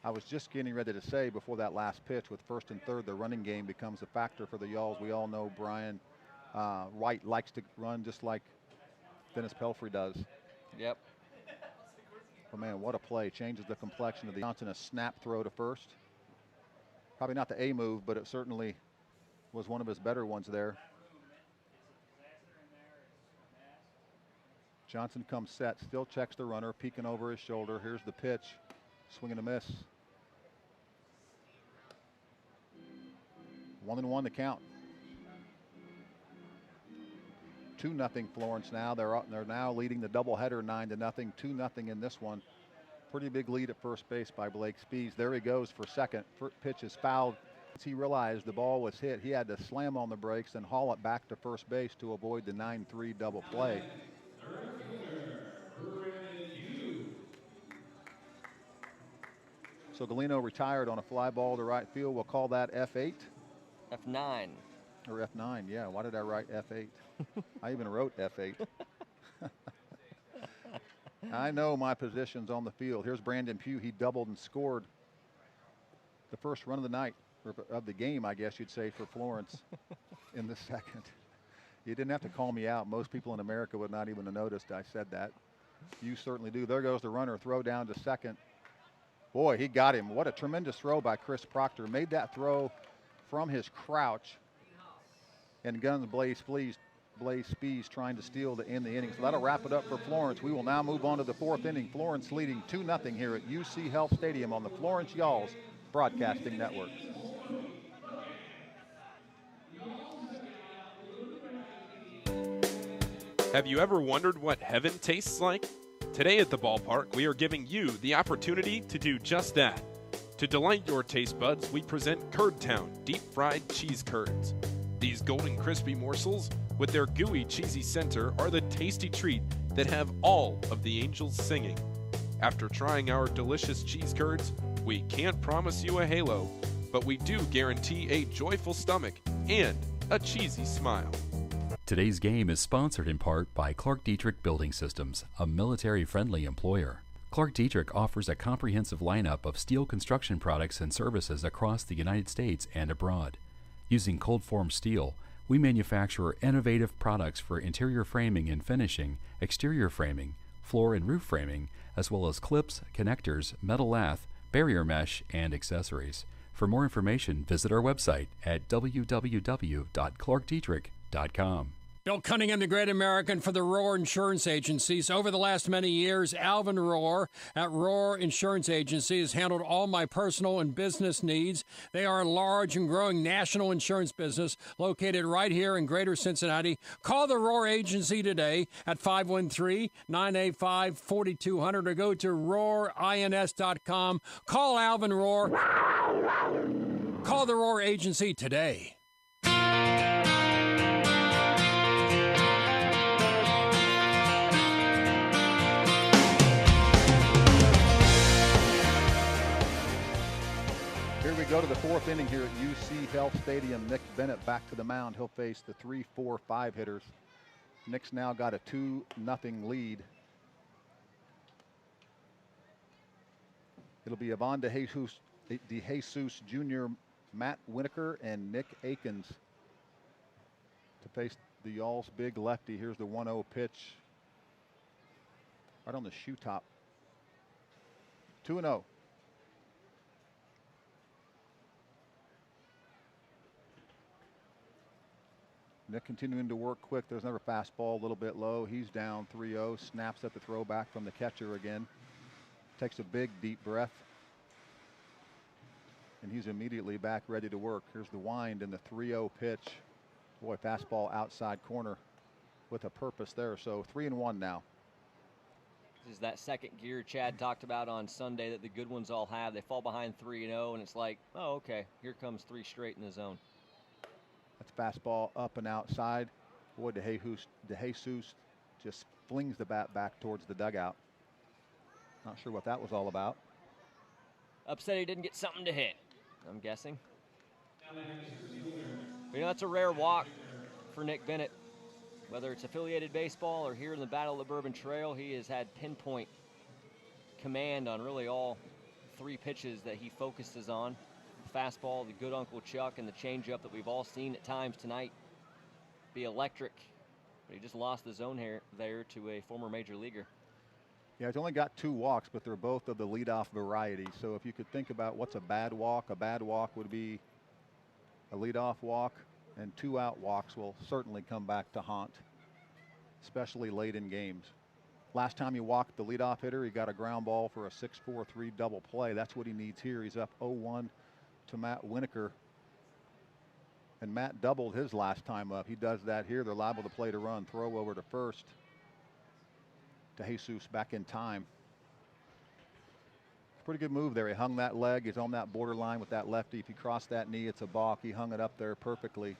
B: I was just getting ready to say before that last pitch, with first and third, the running game becomes a factor for the Y'alls. We all know Brian Wright likes to run just like Dennis Pelfrey does.
A: Yep.
B: But man, what a play. Changes the complexion of the Johnson. A snap throw to first. Probably not the A move, but it certainly was one of his better ones there. Johnson comes set, still checks the runner, peeking over his shoulder. Here's the pitch. Swing and a miss. 1-1 the count. 2-0 Florence now. They're now leading the doubleheader 9-0. 2-0 in this one. Pretty big lead at first base by Blake Spees. There he goes for second. First pitch is fouled. Once he realized the ball was hit, he had to slam on the brakes and haul it back to first base to avoid the 9-3 double play. So Galeno retired on a fly ball to right field. We'll call that F8.
A: F9.
B: Or F9, yeah. Why did I write F8? I even wrote F8. I know my positions on the field. Here's Brandon Pugh. He doubled and scored the first run of the night, or of the game, I guess you'd say, for Florence in the second. You didn't have to call me out. Most people in America would not even have noticed I said that. You certainly do. There goes the runner. Throw down to second. Boy, he got him. What a tremendous throw by Chris Proctor. Made that throw from his crouch. And guns Blaze Spees trying to steal to end the inning. So that'll wrap it up for Florence. We will now move on to the 4th inning. Florence leading 2-0 here at UC Health Stadium on the Florence Y'alls Broadcasting Network.
E: Have you ever wondered what heaven tastes like? Today at the ballpark, we are giving you the opportunity to do just that. To delight your taste buds, we present Curd Town deep fried cheese curds. These golden crispy morsels with their gooey cheesy center are the tasty treat that have all of the angels singing. After trying our delicious cheese curds, we can't promise you a halo, but we do guarantee a joyful stomach and a cheesy smile.
F: Today's game is sponsored in part by Clark Dietrich Building Systems, a military-friendly employer. Clark Dietrich offers a comprehensive lineup of steel construction products and services across the United States and abroad. Using cold-formed steel, we manufacture innovative products for interior framing and finishing, exterior framing, floor and roof framing, as well as clips, connectors, metal lath, barrier mesh, and accessories. For more information, visit our website at www.clarkdietrich.com.
C: Bill Cunningham, the Great American for the Roar Insurance Agencies. Over the last many years, Alvin Roar at Roar Insurance Agency has handled all my personal and business needs. They are a large and growing national insurance business located right here in Greater Cincinnati. Call the Roar Agency today at 513-985-4200 or go to roarins.com. Call Alvin Roar. Call the Roar Agency today.
B: Here we go to the fourth inning here at UC Health Stadium. Nick Bennett back to the mound. He'll face the 3, 4, 5 hitters. Nick's now got a 2-0 lead. It'll be Ivan DeJesus Jr., Matt Winokur, and Nick Akins to face the Y'alls big lefty. Here's the 1-0 pitch. Right on the shoe top. 2-0. Nick continuing to work quick. There's another fastball a little bit low. He's down 3-0. Snaps at the throwback from the catcher again. Takes a big deep breath. And he's immediately back ready to work. Here's the wind and the 3-0 pitch. Boy, fastball outside corner with a purpose there. So 3-1 now.
A: This is that second gear Chad talked about on Sunday that the good ones all have. They fall behind 3-0 and it's like, oh, okay, here comes 3 straight in the zone.
B: That's fastball up and outside. Boy, DeJesus just flings the bat back towards the dugout. Not sure what that was all about.
A: Upset he didn't get something to hit, I'm guessing. But, you know, that's a rare walk for Nick Bennett. Whether it's affiliated baseball or here in the Battle of the Bourbon Trail, he has had pinpoint command on really all 3 pitches that he focuses on. Fastball, the good Uncle Chuck, and the changeup that we've all seen at times tonight be electric. But he just lost the zone there to a former major leaguer.
B: Yeah, he's only got 2 walks, but they're both of the leadoff variety. So if you could think about what's a bad walk would be a leadoff walk, and 2 out walks will certainly come back to haunt, especially late in games. Last time he walked the leadoff hitter, he got a ground ball for a 6-4-3 double play. That's what he needs here. He's up 0-1 to Matt Winokur. And Matt doubled his last time up. He does that here. They're liable to play to run. Throw over to first. DeJesus back in time. Pretty good move there. He hung that leg. He's on that borderline with that lefty. If you cross that knee, it's a balk. He hung it up there perfectly.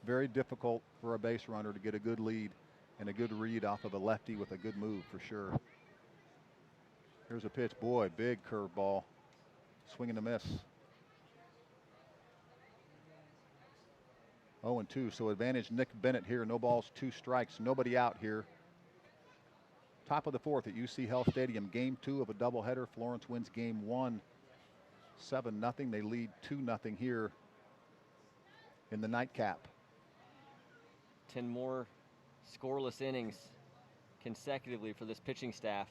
B: Very difficult for a base runner to get a good lead and a good read off of a lefty with a good move for sure. Here's a pitch. Boy, big curveball. Swing and a miss. 0-2, so advantage Nick Bennett here. No balls, 2 strikes, nobody out here. Top of the 4th at UC Health Stadium. Game 2 of a doubleheader. Florence wins game 1, 7-0. They lead 2-0 here in the nightcap.
A: 10 more scoreless innings consecutively for this pitching staff,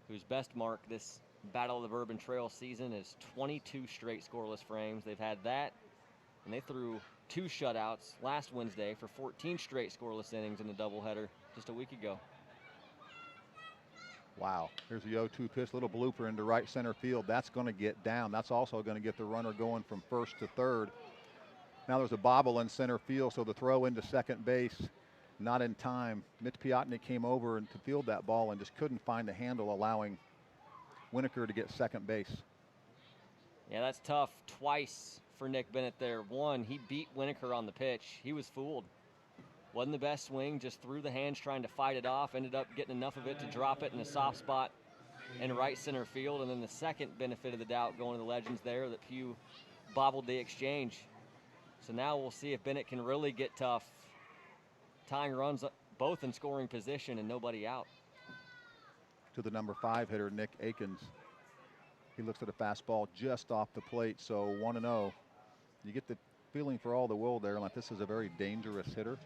A: whose best mark this Battle of the Bourbon Trail season is 22 straight scoreless frames. They've had that, and they threw 2 shutouts last Wednesday for 14 straight scoreless innings in the doubleheader just a week ago.
B: Wow, here's the 0-2 pitch, little blooper into right center field. That's going to get down. That's also going to get the runner going from first to third. Now there's a bobble in center field, so the throw into second base, not in time. Mitch Piotnik came over and to field that ball and just couldn't find the handle, allowing Winokur to get second base.
A: Yeah, that's tough. Twice for Nick Bennett there. One, he beat Winokur on the pitch. He was fooled. Wasn't the best swing, just threw the hands trying to fight it off, ended up getting enough of it to drop it in a soft spot in right center field. And then the second benefit of the doubt going to the Legends there, that Pugh bobbled the exchange. So now we'll see if Bennett can really get tough tying runs both in scoring position and nobody out.
B: To the number 5 hitter, Nick Akins. He looks at a fastball just off the plate, so 1-0. You get the feeling for all the world there, like this is a very dangerous hitter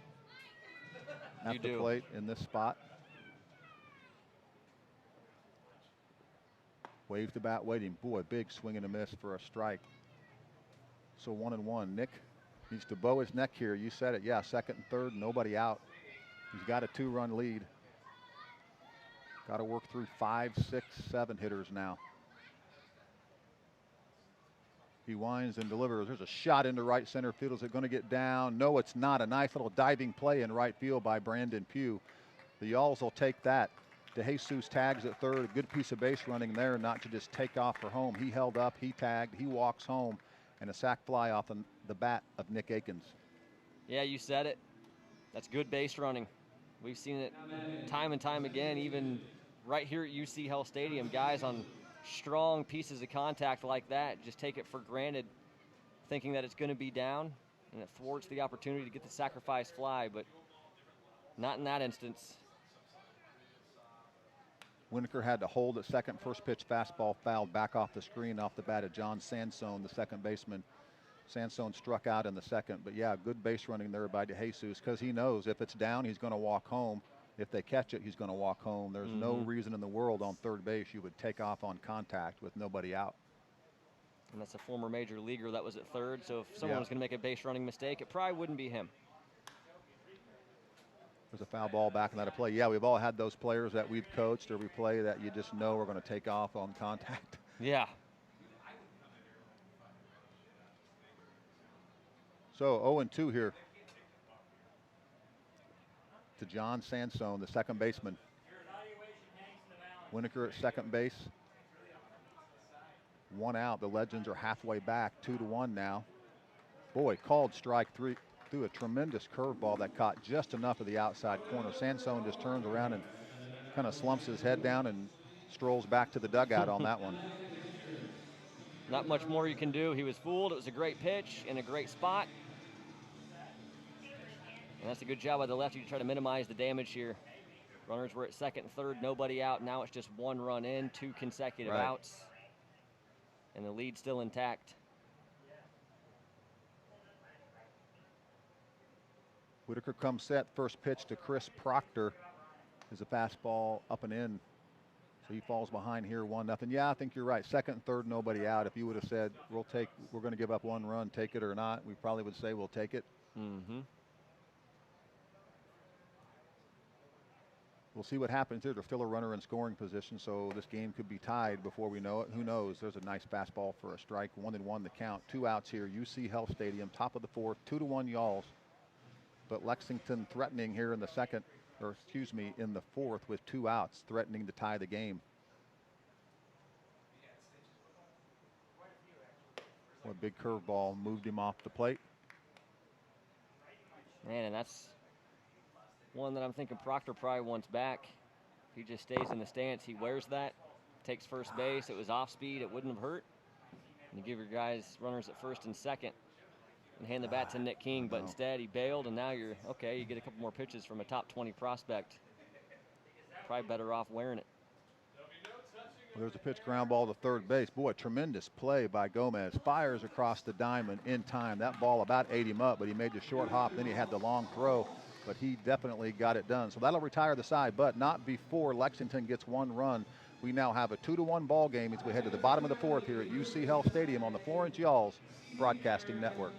B: at the plate in this spot. Wave the bat, waiting. Boy, big swing and a miss for a strike. So 1-1. Nick needs to bow his neck here. You said it. Yeah, second and third, nobody out. He's got a 2-run lead. Got to work through 5, 6, 7 hitters now. He winds and delivers. There's a shot into right center field. Is it going to get down? No, it's not. A nice little diving play in right field by Brandon Pugh. The Y'alls will take that. DeJesus tags at third. A good piece of base running there, not to just take off for home. He held up, he tagged, he walks home, and a sac fly off the bat of Nick Akins.
A: Yeah, you said it. That's good base running. We've seen it time and time again, even right here at UC Health Stadium. Guys on strong pieces of contact like that just take it for granted, thinking that it's going to be down, and it thwarts the opportunity to get the sacrifice fly, but not in that instance.
B: Winokur had to hold at second. First pitch fastball fouled back off the screen off the bat of John Sansone, the second baseman. Sansone struck out in the second, but yeah, good base running there by DeJesus, because he knows if it's down, he's going to walk home. If they catch it, he's going to walk home. There's no reason in the world on third base you would take off on contact with nobody out.
A: And that's a former major leaguer that was at third, so if someone was going to make a base running mistake, it probably wouldn't be him.
B: There's a foul ball back in that play. Yeah, we've all had those players that we've coached or we play that you just know are going to take off on contact.
A: Yeah.
B: So 0-2 here to John Sansone, the second baseman. Winokur at second base. 1 out. The Legends are halfway back, 2-1 now. Boy, called strike 3. Threw a tremendous curveball that caught just enough of the outside corner. Sansone just turns around and kind of slumps his head down and strolls back to the dugout on that one.
A: Not much more you can do. He was fooled. It was a great pitch in a great spot. And that's a good job by the lefty to try to minimize the damage here. Runners were at second and third, nobody out. Now it's just 1 run in, 2 consecutive outs. And the lead still intact.
B: Whitaker comes set. First pitch to Chris Proctor is a fastball up and in. So he falls behind here 1-0. Yeah, I think you're right. Second and third, nobody out. If you would have said, we're going to give up 1 run, take it or not, we probably would say we'll take it. We'll see what happens here. There's still a runner in scoring position, so this game could be tied before we know it. Who knows? There's a nice fastball for a strike. 1-1 the count. 2 outs here. UC Health Stadium, top of the 4th, 2-1 Y'alls. But Lexington threatening here in the second, or excuse me, in the 4th with 2 outs, threatening to tie the game. Well, a big curveball moved him off the plate.
A: Man, and that's one that I'm thinking Proctor probably wants back. If he just stays in the stance, he wears that, takes first base. It was off speed. It wouldn't have hurt. And you give your guys runners at first and second and hand the bat to Nick King, but instead he bailed, and now you're okay. You get a couple more pitches from a top 20 prospect. Probably better off wearing it.
B: Well, there's a pitch ground ball to third base. Boy, tremendous play by Gomez. Fires across the diamond in time. That ball about ate him up, but he made the short hop. Then he had the long throw, but he definitely got it done. So that'll retire the side, but not before Lexington gets 1 run. We now have a 2-1 ball game as we head to the bottom of the 4th here at UC Health Stadium on the Florence Y'alls Broadcasting Network.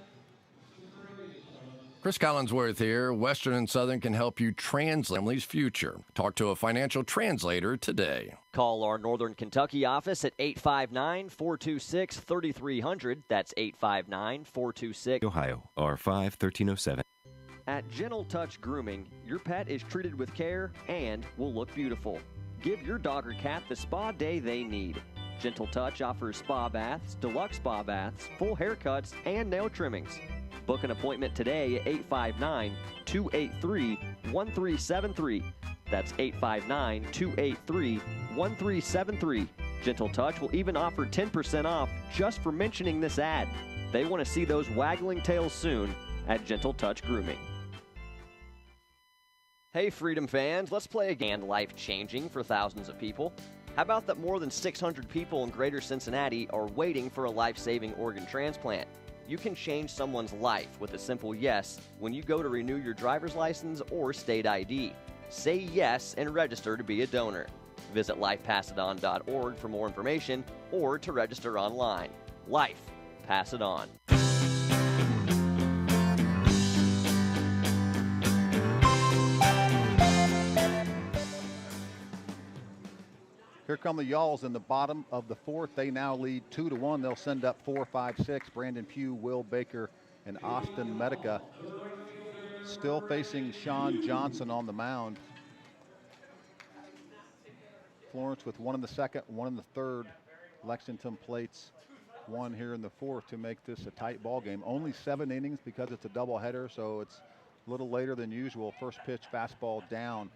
K: Chris Collinsworth here. Western and Southern can help you translate family's future. Talk to a financial translator today.
O: Call our Northern Kentucky office at 859-426-3300. That's 859-426.
L: Ohio, R5-1307.
O: At Gentle Touch Grooming, your pet is treated with care and will look beautiful. Give your dog or cat the spa day they need. Gentle Touch offers spa baths, deluxe spa baths, full haircuts, and nail trimmings. Book an appointment today at 859-283-1373. That's 859-283-1373. Gentle Touch will even offer 10% off just for mentioning this ad. They want to see those waggling tails soon at Gentle Touch Grooming. Hey, Freedom fans, let's play a game life-changing for thousands of people. How about that more than 600 people in greater Cincinnati are waiting for a life-saving organ transplant? You can change someone's life with a simple yes when you go to renew your driver's license or state ID. Say yes and register to be a donor. Visit lifepassidon.org for more information or to register online. Life, pass it on.
B: Here come the Y'alls in the bottom of the fourth. They now lead 2-1. They'll send up 4, 5, 6. Brandon Pugh, Will Baker, and Austin Medica. Still facing Sean Johnson on the mound. Florence with 1 in the second, 1 in the third. Lexington plates 1 here in the fourth to make this a tight ball game. Only 7 innings because it's a doubleheader, so it's a little later than usual. First pitch, fastball down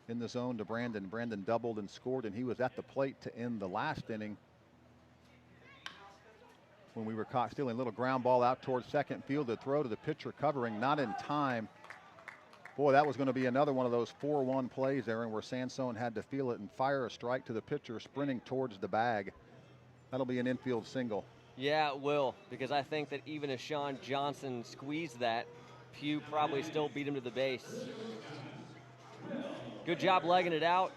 B: in the zone to Brandon. Brandon doubled and scored, and he was at the plate to end the last inning when we were caught stealing. A little ground ball out towards second field. The throw to the pitcher covering, not in time. Boy, that was going to be another one of those 4-1 plays, Aaron, where Sansone had to feel it and fire a strike to the pitcher sprinting towards the bag. That'll be an infield single.
O: Yeah, it will, because I think that even if Sean Johnson squeezed that, Pugh probably still beat him to the base. Good job legging it out,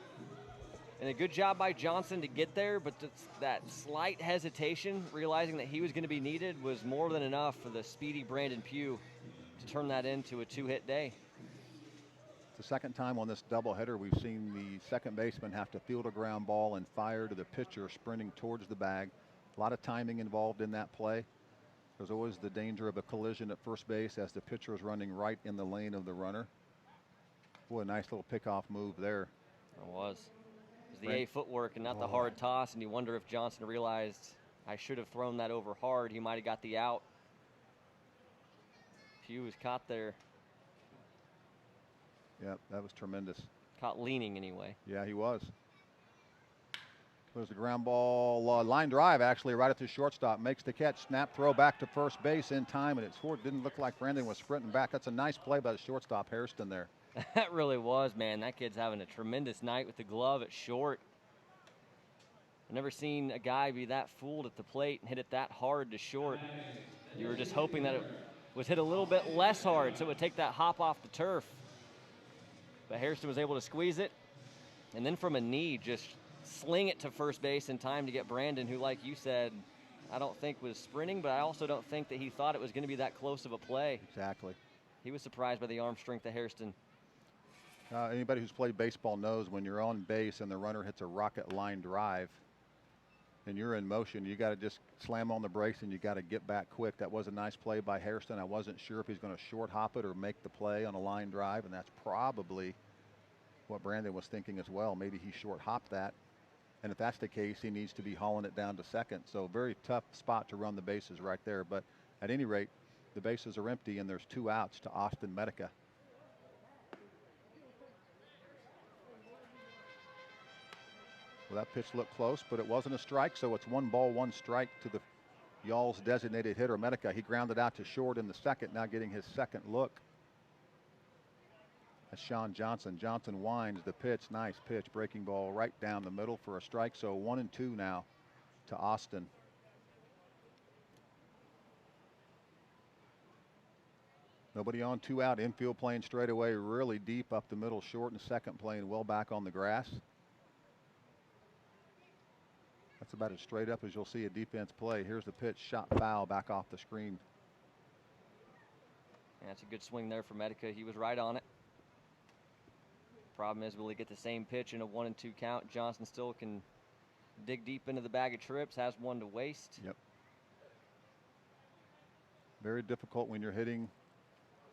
O: and a good job by Johnson to get there, but that slight hesitation, realizing that he was going to be needed, was more than enough for the speedy Brandon Pugh to turn that into a 2-hit day.
B: It's the second time on this doubleheader we've seen the second baseman have to field a ground ball and fire to the pitcher sprinting towards the bag. A lot of timing involved in that play. There's always the danger of a collision at first base as the pitcher is running right in the lane of the runner. Boy, a nice little pickoff move there.
O: It was. It was the A footwork and not the hard toss, and you wonder if Johnson realized, I should have thrown that over hard. He might have got the out. Pugh was caught there.
B: Yeah, that was tremendous.
O: Caught leaning anyway.
B: Yeah, he was. There's the ground ball, line drive actually right at the shortstop. Makes the catch, snap, throw back to first base in time, and it scored. Didn't look like Brandon was sprinting back. That's a nice play by the shortstop, Hairston there.
O: That really was, man. That kid's having a tremendous night with the glove at short. I've never seen a guy be that fooled at the plate and hit it that hard to short. You were just hoping that it was hit a little bit less hard so it would take that hop off the turf. But Hairston was able to squeeze it, and then from a knee, just sling it to first base in time to get Brandon, who, like you said, I don't think was sprinting, but I also don't think that he thought it was going to be that close of a play.
B: Exactly.
O: He was surprised by the arm strength of Hairston.
B: Anybody who's played baseball knows when you're on base and the runner hits a rocket line drive and you're in motion, you got to just slam on the brakes and you got to get back quick. That was a nice play by Hairston. I wasn't sure if he's going to short hop it or make the play on a line drive, and that's probably what Brandon was thinking as well. Maybe he short hopped that, and if that's the case, he needs to be hauling it down to second. So very tough spot to run the bases right there. But at any rate, the bases are empty and there's 2 outs to Austin Medica. Well, that pitch looked close, but it wasn't a strike, so it's 1 ball, 1 strike to the Y'alls designated hitter, Medica. He grounded out to short in the second, now getting his second look. That's Sean Johnson. Johnson winds the pitch. Nice pitch, breaking ball right down the middle for a strike. So 1-2 now to Austin. Nobody on, 2 out. Infield playing straight away, really deep up the middle, short and second playing well back on the grass. That's about as straight up as you'll see a defense play. Here's the pitch, shot foul back off the screen.
O: Yeah, that's a good swing there for Medica. He was right on it. Problem is, will he get the same pitch in a 1-2 count? Johnson still can dig deep into the bag of trips, has 1 to waste.
B: Yep. Very difficult when you're hitting,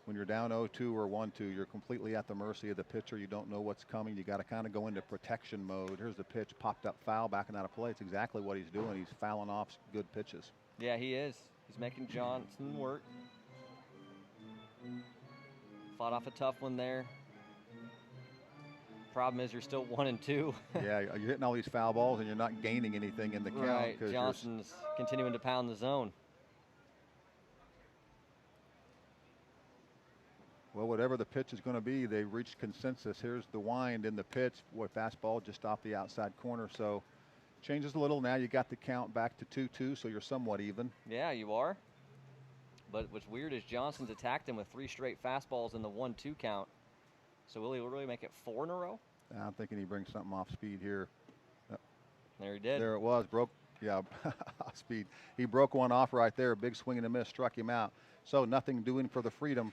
B: when you're down 0-2 or 1-2. You're completely at the mercy of the pitcher. You don't know what's coming. You got to kind of go into protection mode. Here's the pitch, popped up foul, backing out of play. It's exactly what he's doing. He's fouling off good pitches.
O: Yeah, he is. He's making Johnson work. Fought off a tough one there. Problem is, you're still 1-2.
B: Yeah, you're hitting all these foul balls and you're not gaining anything in the count.
O: Right, Johnson's continuing to pound the zone.
B: Well, whatever the pitch is going to be, they reached consensus. Here's the wind in the pitch. Boy, fastball just off the outside corner. So changes a little. Now you got the count back to 2-2, so you're somewhat even.
A: Yeah, you are. But what's weird is Johnson's attacked him with 3 straight fastballs in the 1-2 count. So will he really make it 4 in a row?
B: I'm thinking he brings something off speed here.
A: There he did.
B: There it was. Broke. Yeah, off speed. He broke one off right there. Big swing and a miss. Struck him out. So nothing doing for the Freedom.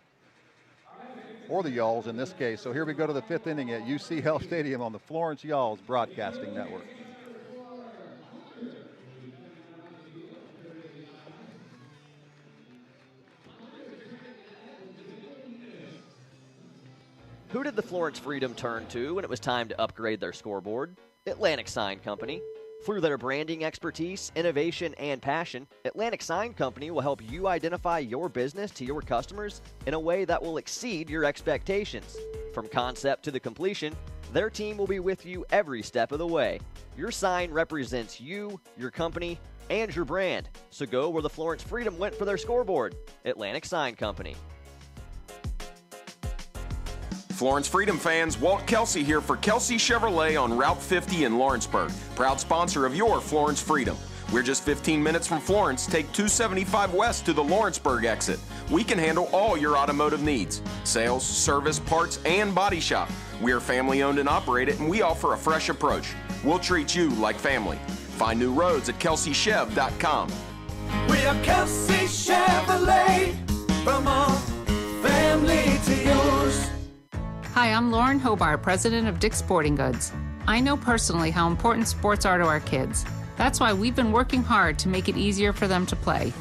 B: Or the Y'alls in this case. So here we go to the 5th inning at UC Health Stadium on the Florence Y'alls Broadcasting Network.
O: Who did the Florence Freedom turn to when it was time to upgrade their scoreboard? Atlantic Sign Company. Through their branding expertise, innovation, and passion, Atlantic Sign Company will help you identify your business to your customers in a way that will exceed your expectations. From concept to the completion, their team will be with you every step of the way. Your sign represents you, your company, and your brand. So go where the Florence Freedom went for their scoreboard. Atlantic Sign Company.
I: Florence Freedom fans, Walt Kelsey here for Kelsey Chevrolet on Route 50 in Lawrenceburg. Proud sponsor of your Florence Freedom. We're just 15 minutes from Florence. Take 275 west to the Lawrenceburg exit. We can handle all your automotive needs. Sales, service, parts, and body shop. We are family owned and operated, and we offer a fresh approach. We'll treat you like family. Find new roads at kelseychev.com.
J: We are Kelsey Chevrolet, from our family to yours.
D: Hi, I'm Lauren Hobart, president of Dick's Sporting Goods. I know personally how important sports are to our kids. That's why we've been working hard to make it easier for them to play.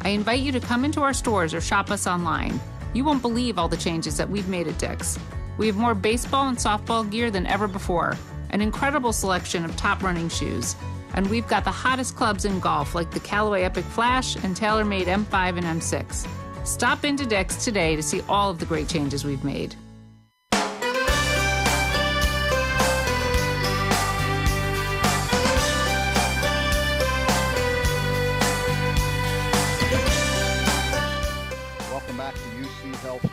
D: I invite you to come into our stores or shop us online. You won't believe all the changes that we've made at Dick's. We have more baseball and softball gear than ever before, an incredible selection of top running shoes, and we've got the hottest clubs in golf like the Callaway Epic Flash and TaylorMade M5 and M6. Stop into Dick's today to see all of the great changes we've made.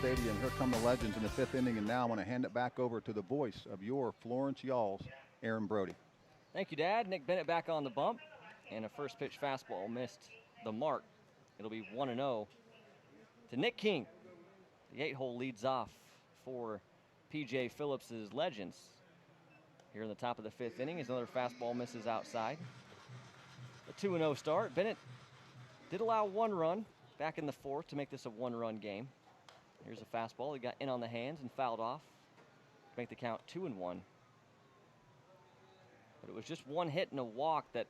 B: Stadium. Here come the Legends in the 5th inning, and now I'm going to hand it back over to the voice of your Florence Y'alls, Aaron Brody.
A: Thank you, Dad. Nick Bennett back on the bump, and a first pitch fastball missed the mark. It'll be 1-0 to Nick King. The 8-hole leads off for P.J. Phillips' Legends. Here in the top of the 5th inning, as another fastball misses outside. A 2-0 start. Bennett did allow 1 run back in the 4th to make this a 1-run game. Here's a fastball. He got in on the hands and fouled off to make the count 2-1. But it was just 1 hit and a walk that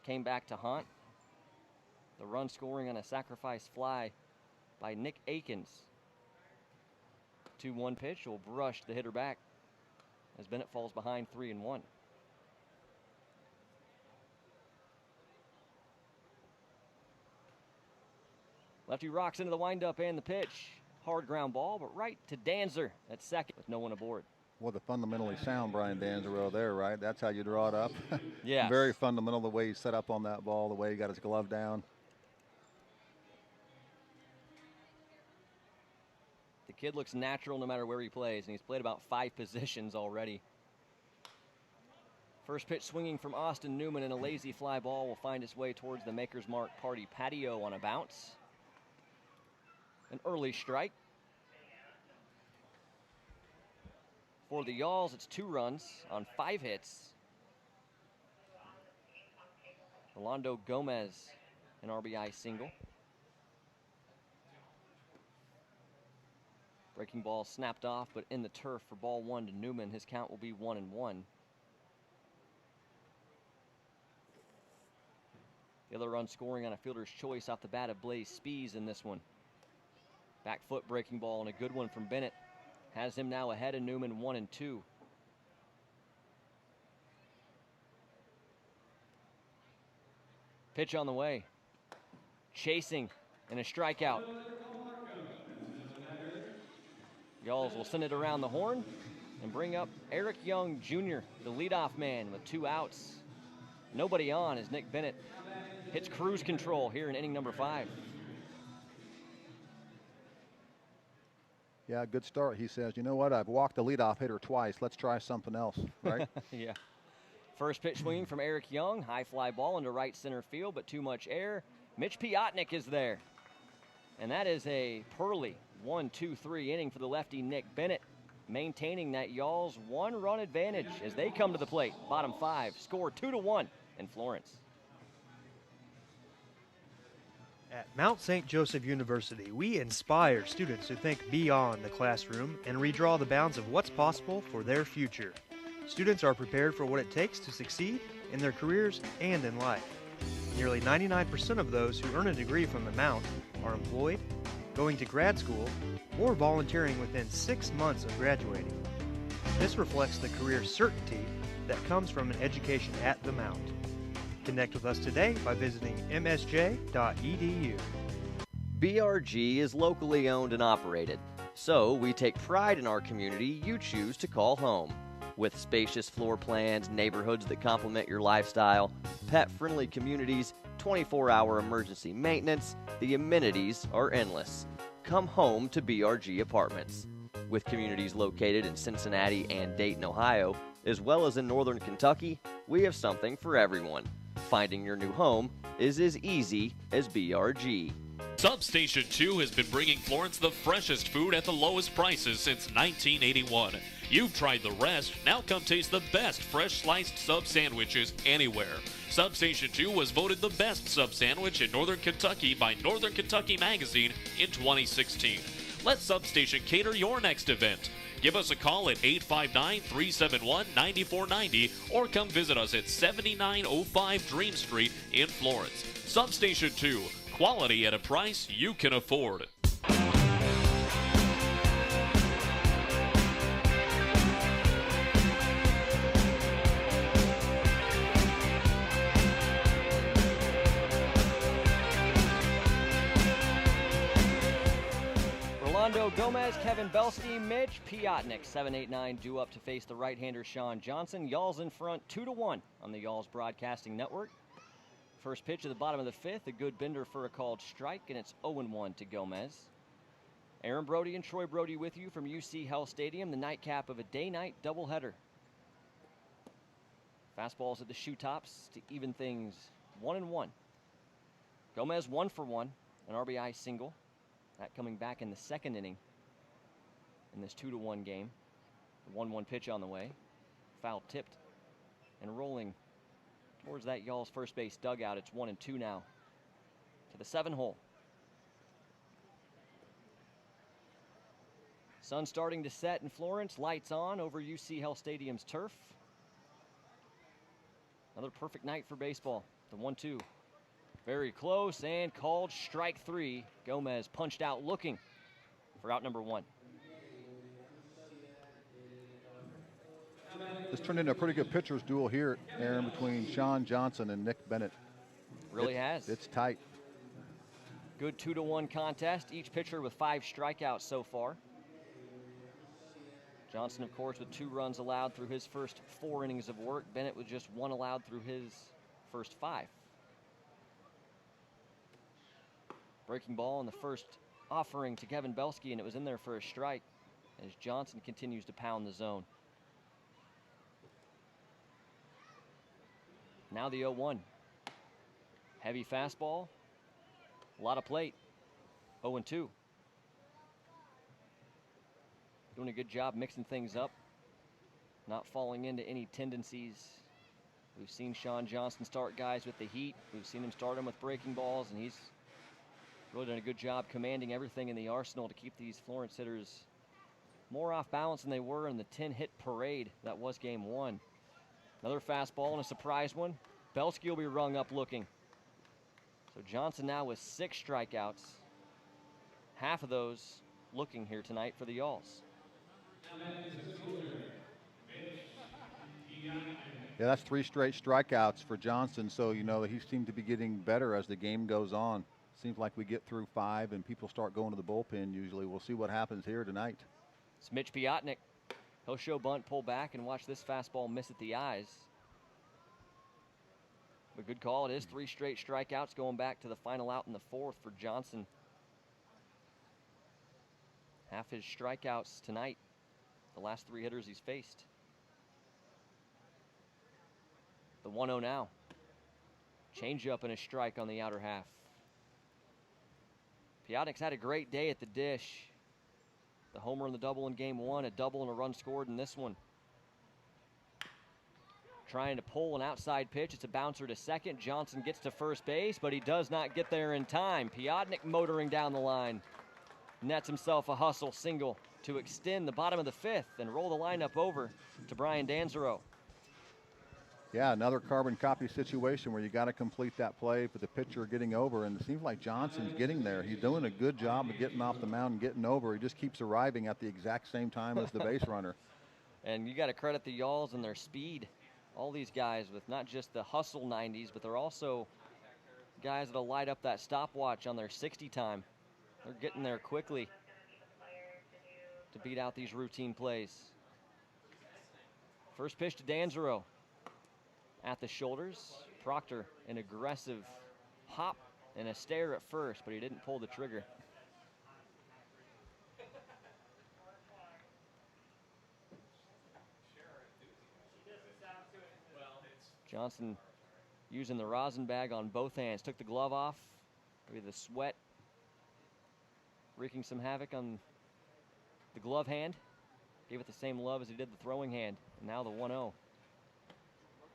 A: came back to haunt. The run scoring on a sacrifice fly by Nick Akins. 2-1 pitch will brush the hitter back as Bennett falls behind 3-1. Lefty rocks into the windup and the pitch. Hard ground ball, but right to Danzer at second with no one aboard.
B: Well, the fundamentally sound Brian Danzer there, right? That's how you draw it up.
A: Yeah.
B: Very fundamental the way he set up on that ball, the way he got his glove down.
A: The kid looks natural no matter where he plays, and he's played about 5 positions already. First pitch swinging from Austin Newman, and a lazy fly ball will find its way towards the Maker's Mark Party patio on a bounce. An early strike. For the Y'alls, it's 2 runs on 5 hits. Rolando Gomez, an RBI single. Breaking ball snapped off, but in the turf for ball 1 to Newman. His count will be 1-1. The other run scoring on a fielder's choice off the bat of Blaze Spees in this one. Back foot breaking ball and a good one from Bennett. Has him now ahead of Newman 1-2. Pitch on the way. Chasing and a strikeout. Y'alls will send it around the horn and bring up Eric Young Jr., the leadoff man with 2 outs. Nobody on as Nick Bennett hits cruise control here in inning number 5.
B: Yeah, good start. He says, you know what? I've walked the leadoff hitter twice. Let's try something else, right?
A: Yeah. First pitch swinging from Eric Young. High fly ball into right center field, but too much air. Mitch Piotnik is there. And that is a pearly 1-2-3 inning for the lefty Nick Bennett, maintaining that Y'alls one-run advantage as they come to the plate. Bottom 5, score 2-1 in Florence.
P: At Mount St. Joseph University, we inspire students to think beyond the classroom and redraw the bounds of what's possible for their future. Students are prepared for what it takes to succeed in their careers and in life. Nearly 99% of those who earn a degree from the Mount are employed, going to grad school, or volunteering within 6 months of graduating. This reflects the career certainty that comes from an education at the Mount. Connect with us today by visiting msj.edu.
O: BRG is locally owned and operated, so we take pride in our community you choose to call home. With spacious floor plans, neighborhoods that complement your lifestyle, pet-friendly communities, 24-hour emergency maintenance, the amenities are endless. Come home to BRG Apartments. With communities located in Cincinnati and Dayton, Ohio, as well as in northern Kentucky, we have something for everyone. Finding your new home is as easy as BRG.
N: Substation 2 has been bringing Florence the freshest food at the lowest prices since 1981. You've tried the rest, now come taste the best fresh sliced sub sandwiches anywhere. Substation 2 was voted the best sub sandwich in Northern Kentucky by Northern Kentucky Magazine in 2016. Let Substation cater your next event. Give us a call at 859-371-9490 or come visit us at 7905 Dream Street in Florence. Substation 2, quality at a price you can afford.
A: Rolando Gomez, Kevin Belsky, Mitch Piotnik, 7-8-9 due up to face the right-hander Sean Johnson. Y'alls in front 2-1 on the Y'alls Broadcasting Network. First pitch at the bottom of the 5th, a good bender for a called strike, and it's 0-1 to Gomez. Aaron Brody and Troy Brody with you from UC Health Stadium, the nightcap of a day-night doubleheader. Fastballs at the shoe tops to even things 1-1. Gomez 1 for 1, an RBI single. That coming back in the second inning in this 2-1 game. The 1-1 pitch on the way. Foul tipped and rolling towards that Y'alls first base dugout. It's 1-2 now to the 7 hole. Sun starting to set in Florence. Lights on over UC Health Stadium's turf. Another perfect night for baseball. The 1-2. Very close and called strike 3. Gomez punched out looking for out number 1.
B: This turned into a pretty good pitcher's duel here, Aaron, between Sean Johnson and Nick Bennett.
A: Really has.
B: It's tight.
A: Good 2-1 contest. Each pitcher with 5 strikeouts so far. Johnson, of course, with 2 runs allowed through his first 4 innings of work. Bennett with just 1 allowed through his first 5. Breaking ball in the first offering to Kevin Belsky, and it was in there for a strike as Johnson continues to pound the zone. Now the 0-1. Heavy fastball. A lot of plate. 0-2. Doing a good job mixing things up. Not falling into any tendencies. We've seen Sean Johnson start guys with the heat. We've seen him start them with breaking balls, and he's really done a good job commanding everything in the arsenal to keep these Florence hitters more off balance than they were in the 10-hit parade that was game 1. Another fastball and a surprise one. Belsky will be rung up looking. So Johnson now with 6 strikeouts. Half of those looking here tonight for the Y'alls.
B: Yeah, that's 3 straight strikeouts for Johnson, so you know he seemed to be getting better as the game goes on. Seems like we get through 5 and people start going to the bullpen usually. We'll see what happens here tonight.
A: It's Mitch Piotnik. He'll show bunt, pull back, and watch this fastball miss at the eyes. But good call. It is 3 straight strikeouts going back to the final out in the 4th for Johnson. half his strikeouts tonight, the last 3 hitters he's faced. The 1-0 now. Change up and a strike on the outer half. Piotnik's had a great day at the dish. The homer and the double in game 1, a double and a run scored in this one. Trying to pull an outside pitch. It's a bouncer to second. Johnson gets to first base, but he does not get there in time. Piotnik motoring down the line. Nets himself a hustle single to extend the bottom of the 5th and roll the lineup over to Brian Danzero.
B: Yeah, another carbon copy situation where you got to complete that play for the pitcher getting over, and it seems like Johnson's getting there. He's doing a good job of getting off the mound and getting over. He just keeps arriving at the exact same time as the base runner.
C: And you got to credit the Y'alls and their speed. All these guys with not just the hustle 90s, but they're also guys that'll light up that stopwatch on their 60 time. They're getting there quickly to beat out these routine plays. First pitch to Danzero. At the shoulders, Proctor an aggressive hop and a stare at first, but he didn't pull the trigger. Johnson using the rosin bag on both hands, took the glove off, maybe the sweat wreaking some havoc on the glove hand, gave it the same love as he did the throwing hand, and now the 1-0.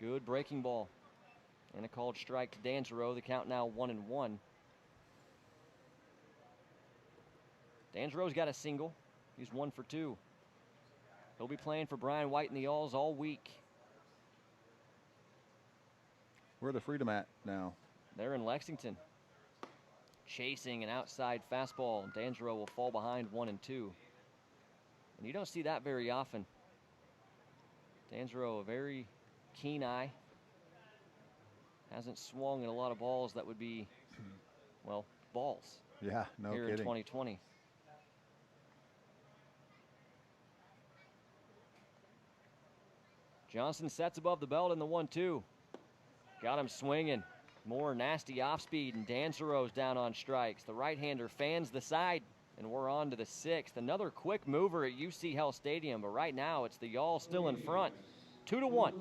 C: Good breaking ball. And a called strike to Danzero. The count now 1-1. Danzero's got a single. He's 1 for 2. He'll be playing for Brian White and the Y'alls all week.
B: Where are the Freedom at now?
C: They're in Lexington. Chasing an outside fastball. Danzero will fall behind 1-2. And you don't see that very often. Danzero, a very keen eye. Hasn't swung at a lot of balls that would be, well, balls.
B: Yeah, no
C: here
B: kidding.
C: In 2020. Johnson sets above the belt in the 1-2. Got him swinging. More nasty off speed, and Danzero's down on strikes. The right-hander fans the side, and we're on to the 6th. Another quick mover at UC Health Stadium, but right now it's the Y'alls still in front. 2-1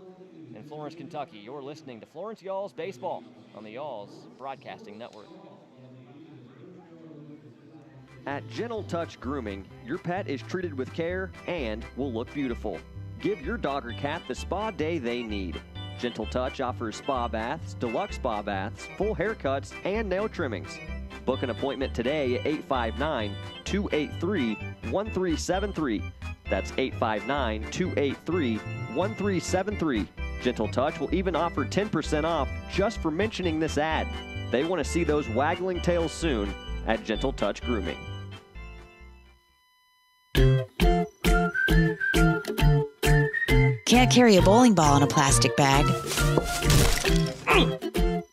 C: in Florence, Kentucky. You're listening to Florence Y'alls Baseball on the Y'alls Broadcasting Network.
O: At Gentle Touch Grooming, your pet is treated with care and will look beautiful. Give your dog or cat the spa day they need. Gentle Touch offers spa baths, deluxe spa baths, full haircuts, and nail trimmings. Book an appointment today at 859-283-1373. That's 859-283-1373. Gentle Touch will even offer 10% off just for mentioning this ad. They want to see those waggling tails soon at Gentle Touch Grooming.
G: Can't carry a bowling ball in a plastic bag.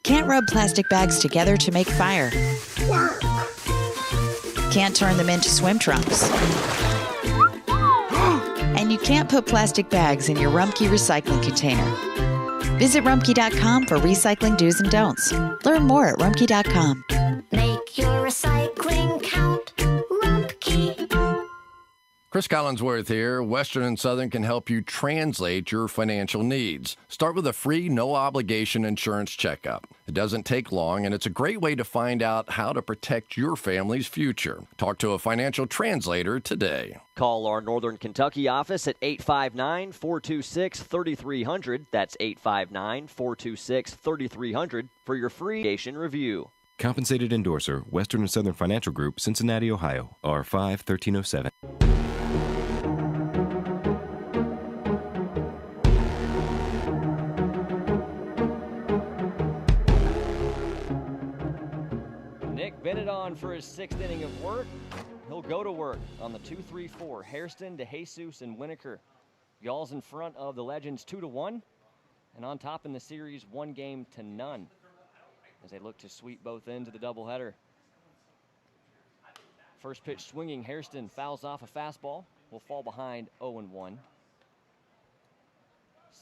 G: Can't rub plastic bags together to make fire. Can't turn them into swim trunks. And you can't put plastic bags in your Rumpke recycling container. Visit Rumpke.com for recycling do's and don'ts. Learn more at Rumpke.com.
H: Make your recycling count. Rumpke.
K: Chris Collinsworth here. Western and Southern can help you translate your financial needs. Start with a free, no-obligation insurance checkup. It doesn't take long, and it's a great way to find out how to protect your family's future. Talk to a financial translator today.
O: Call our Northern Kentucky office at 859-426-3300. That's 859-426-3300 for your free patient review.
L: Compensated endorser, Western and Southern Financial Group, Cincinnati, Ohio, R5-1307.
C: Nick Bennett on for his 6th inning of work. He'll go to work on the 2-3-4. Hairston, DeJesus, and Winokur. Y'alls in front of the Legends 2-1, and on top in the series 1-0 as they look to sweep both ends of the doubleheader. First pitch swinging, Hairston fouls off a fastball. Will fall behind 0-1.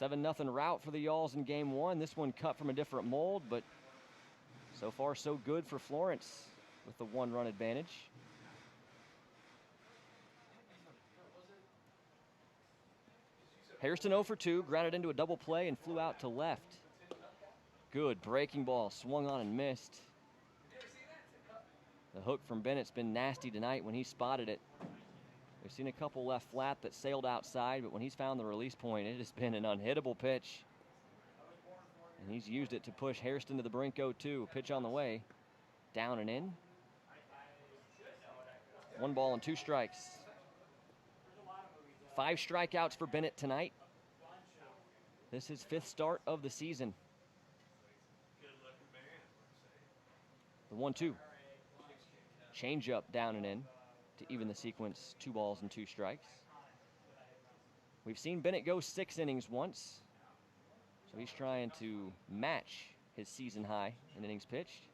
C: 7-0 rout for the Y'alls in game 1. This one cut from a different mold, but so far so good for Florence with the 1-run advantage.
A: Hairston 0 for 2, grounded into a double play and flew out to left. Good breaking ball, swung on and missed. The hook from Bennett's been nasty tonight when he spotted it. We've seen a couple left flat that sailed outside, but when he's found the release point, it has been an unhittable pitch. And he's used it to push Hairston to the brink 0-2. Pitch on the way, down and in. 1 ball and 2 strikes. 5 strikeouts for Bennett tonight. This is 5th start of the season. The 1-2. Change up down and in to even the sequence, 2 balls and 2 strikes. We've seen Bennett go 6 innings once. So he's trying to match his season high in innings pitched.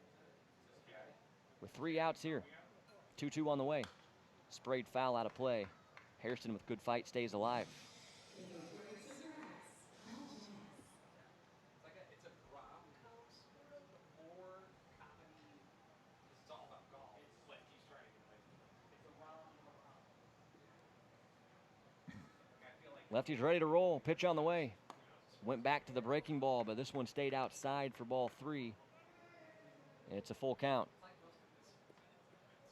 A: With 3 outs here. 2-2 on the way. Sprayed foul out of play. Hairston with good fight stays alive. Lefty's ready to roll. Pitch on the way. Went back to the breaking ball, but this one stayed outside for ball 3. And it's a full count.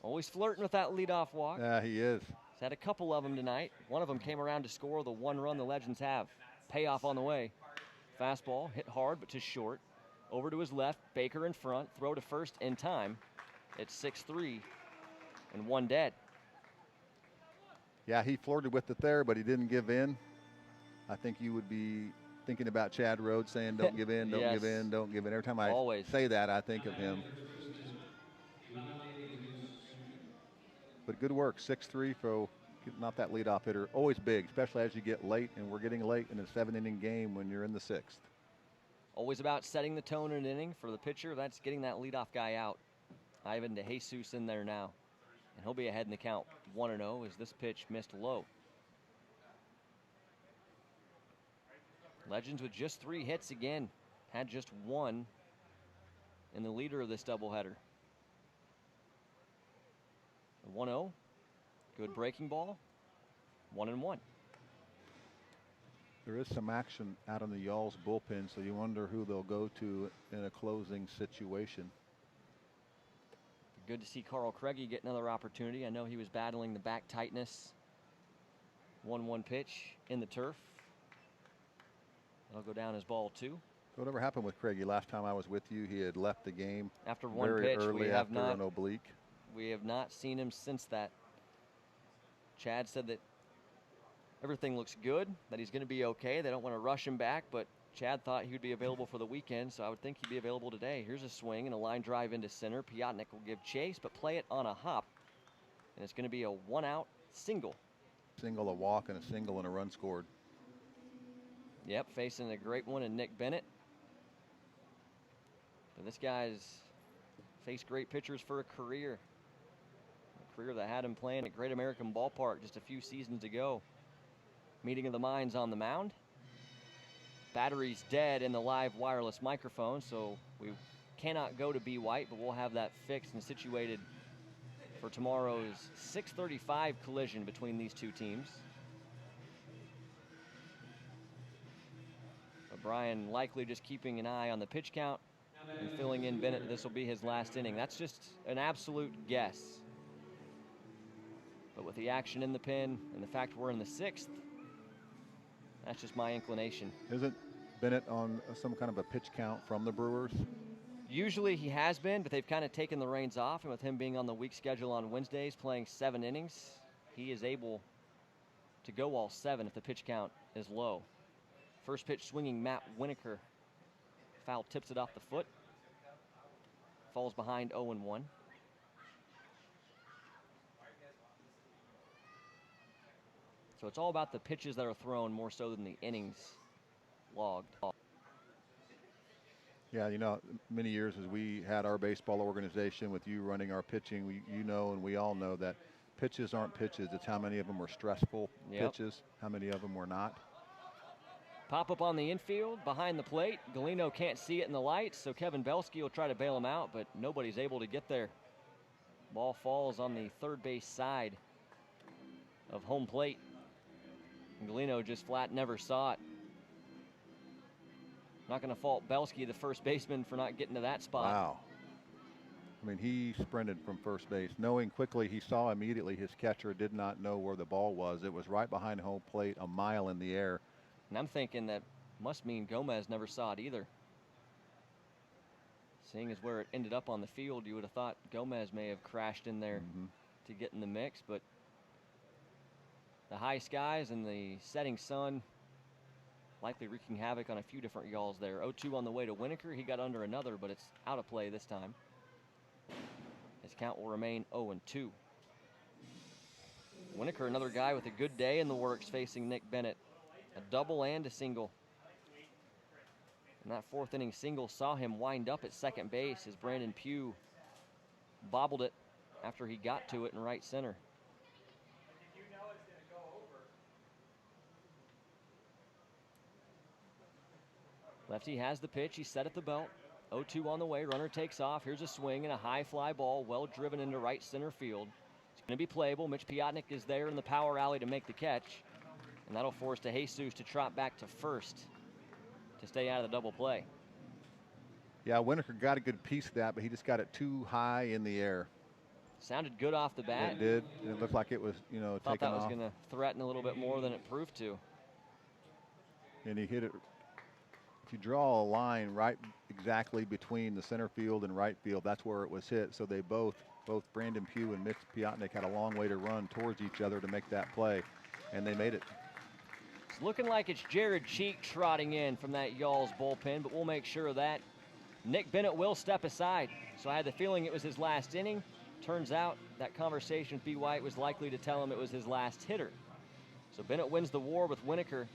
A: Always flirting with that leadoff walk.
B: Yeah, he is.
A: He's had a couple of them tonight. One of them came around to score the 1 run the Legends have. Payoff on the way. Fastball hit hard, but just short. Over to his left, Baker in front. Throw to first in time. It's 6-3 and 1 dead.
B: Yeah, he flirted with it there, but he didn't give in. I think you would be thinking about Chad Rhodes saying, don't give in, don't give in, don't give in. Every time I say that, I think of him. But good work, 6-3 for not that leadoff hitter. Always big, especially as you get late, and we're getting late in a 7-inning game when you're in the 6th.
A: Always about setting the tone in an inning for the pitcher. That's getting that leadoff guy out. Ivan DeJesus in there now. And he'll be ahead in the count 1-0 as this pitch missed low. Legends with just 3 hits again. Had just 1 in the leader of this doubleheader. 1-0. Good breaking ball. 1-1.
B: There is some action out on the Y'alls bullpen, so you wonder who they'll go to in a closing situation.
A: Good to see Carl Craigie get another opportunity. I know he was battling the back tightness. 1-1 pitch in the turf. That'll go down as ball 2.
B: Whatever happened with Craigie? Last time I was with you, he had left the game
A: after 1
B: very
A: pitch.
B: early
A: We have
B: after
A: not
B: an oblique.
A: We have not seen him since that. Chad said that everything looks good, that he's going to be okay. They don't want to rush him back, but Chad thought he would be available for the weekend, so I would think he'd be available today. Here's a swing and a line drive into center. Piotnik will give chase, but play it on a hop. And it's going to be a 1-out single.
B: Single, a walk, and a single, and a run scored.
A: Yep, facing a great one in Nick Bennett. But this guy's faced great pitchers for a career. A career that had him playing at Great American Ballpark just a few seasons ago. Meeting of the minds on the mound. Battery's dead in the live wireless microphone, so we cannot go to B. White, but we'll have that fixed and situated for tomorrow's 6:35 collision between these two teams. But Brian likely just keeping an eye on the pitch count and filling in Bennett. This will be his last inning. That's just an absolute guess. But with the action in the pen and the fact we're in the 6th, that's just my inclination.
B: Isn't Bennett on some kind of a pitch count from the Brewers?
A: Usually he has been, but they've kind of taken the reins off. And with him being on the week schedule on Wednesdays, playing 7 innings, he is able to go all 7 if the pitch count is low. First pitch swinging Matt Winokur. Foul tips it off the foot. Falls behind 0-1. So it's all about the pitches that are thrown more so than the innings logged.
B: Yeah, you know, many years as we had our baseball organization with you running our pitching, you know, and we all know that pitches aren't pitches. It's how many of them were stressful pitches, how many of them were not.
A: Pop up on the infield, behind the plate. Galeno can't see it in the lights, so Kevin Belsky will try to bail him out, but nobody's able to get there. Ball falls on the third base side of home plate. Galeno just flat never saw it. Not going to fault Belsky, the first baseman, for not getting to that spot.
B: Wow. I mean, he sprinted from first base, knowing quickly, he saw immediately his catcher did not know where the ball was. It was right behind home plate, a mile in the air.
A: And I'm thinking that must mean Gomez never saw it either. Seeing as where it ended up on the field, you would have thought Gomez may have crashed in there to get in the mix, but the high skies and the setting sun likely wreaking havoc on a few different Y'alls there. 0-2 on the way to Winokur. He got under another, but it's out of play this time. His count will remain 0-2. Winokur, another guy with a good day in the works, facing Nick Bennett. A double and a single. And that fourth inning single saw him wind up at second base as Brandon Pugh bobbled it after he got to it in right center. Lefty has the pitch. He's set at the belt. 0-2 on the way. Runner takes off. Here's a swing and a high fly ball, well driven into right center field. It's going to be playable. Mitch Piotnik is there in the power alley to make the catch. And that'll force DeJesus to trot back to first to stay out of the double play.
B: Yeah, Winokur got a good piece of that, but he just got it too high in the air.
A: Sounded good off the bat.
B: It did. And it looked like it was, you know,
A: Thought
B: taking
A: that was
B: off.
A: going to threaten a little bit more than it proved to.
B: And he hit it. If you draw a line right exactly between the center field and right field, that's where it was hit. So they both Brandon Pugh and Mitch Piotnik had a long way to run towards each other to make that play, and they made it.
A: It's looking like it's Jared Cheek trotting in from that Y'alls bullpen, but we'll make sure of that. Nick Bennett will step aside, so I had the feeling it was his last inning. Turns out that conversation with B. White was likely to tell him it was his last hitter. So Bennett wins the war with Winokur,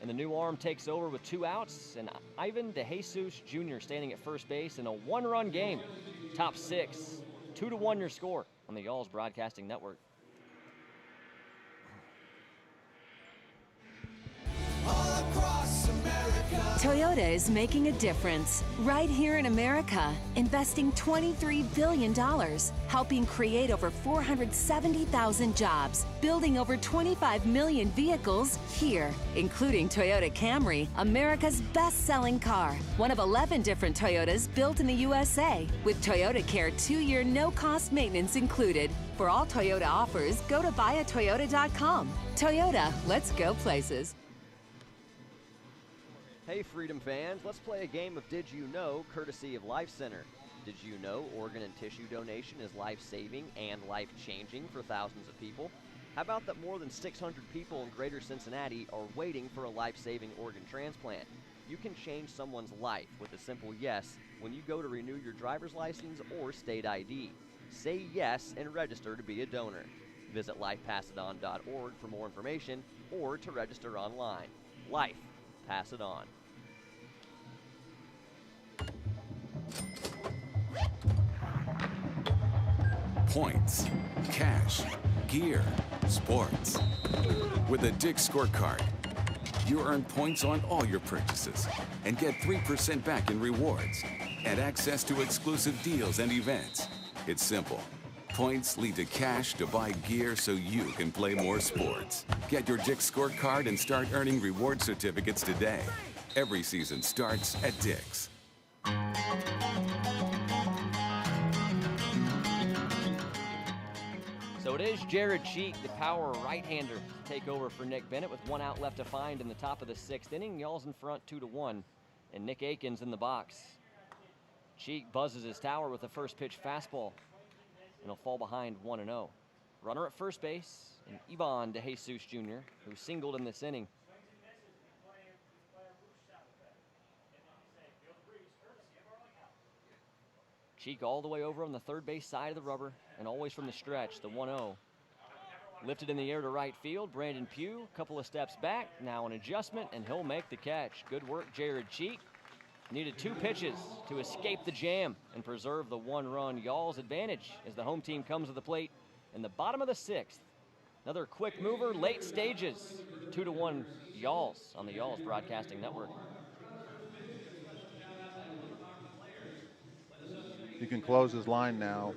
A: and the new arm takes over with 2 outs, and Ivan DeJesus Jr. standing at first base in a 1-run game. Top 6, 2-1 your score on the Y'alls Broadcasting Network.
Q: Toyota is making a difference right here in America, investing $23 billion, helping create over 470,000 jobs, building over 25 million vehicles here, including Toyota Camry, America's best-selling car, one of 11 different Toyotas built in the USA, with Toyota Care 2-year no-cost maintenance included. For all Toyota offers, go to buyatoyota.com. Toyota, let's go places.
O: Hey Freedom fans, let's play a game of Did You Know, courtesy of Life Center. Did you know organ and tissue donation is life-saving and life-changing for thousands of people? How about that more than 600 people in greater Cincinnati are waiting for a life-saving organ transplant? You can change someone's life with a simple yes when you go to renew your driver's license or state ID. Say yes and register to be a donor. Visit lifepassedon.org for more information or to register online. Life, pass it on.
R: Points, cash, gear, sports. With a Dick's scorecard, you earn points on all your purchases and get 3% back in rewards and access to exclusive deals and events. It's simple. Points lead to cash to buy gear so you can play more sports. Get your Dick's scorecard and start earning reward certificates today. Every season starts at Dick's.
A: So it is Jared Cheek, the power right-hander, to take over for Nick Bennett with 1 out left to find in the top of the 6th inning. Y'alls in front 2-1, and Nick Akins in the box. Cheek buzzes his tower with the first pitch fastball, and he'll fall behind 1-0. Runner at first base, and Ivan DeJesus Jr., who singled in this inning. Cheek all the way over on the third base side of the rubber, and always from the stretch, the 1-0. Lifted in the air to right field, Brandon Pugh, a couple of steps back, now an adjustment, and he'll make the catch. Good work, Jared Cheek. Needed 2 pitches to escape the jam and preserve the 1-run Y'alls advantage as the home team comes to the plate in the bottom of the 6th. Another quick mover, late stages, 2-1 Y'alls on the Y'alls Broadcasting Network.
B: You can close his line now.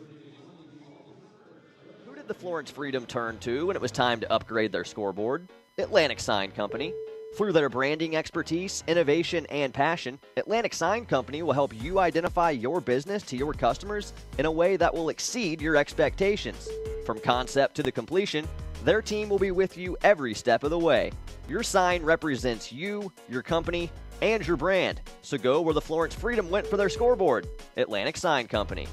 O: Who did the Florence Freedom turn to when it was time to upgrade their scoreboard? Atlantic Sign Company. Through their branding expertise, innovation, and passion, Atlantic Sign Company will help you identify your business to your customers in a way that will exceed your expectations. From concept to the completion, their team will be with you every step of the way. Your sign represents you, your company, and your brand. So go where the Florence Freedom went for their scoreboard. Atlantic Sign Company.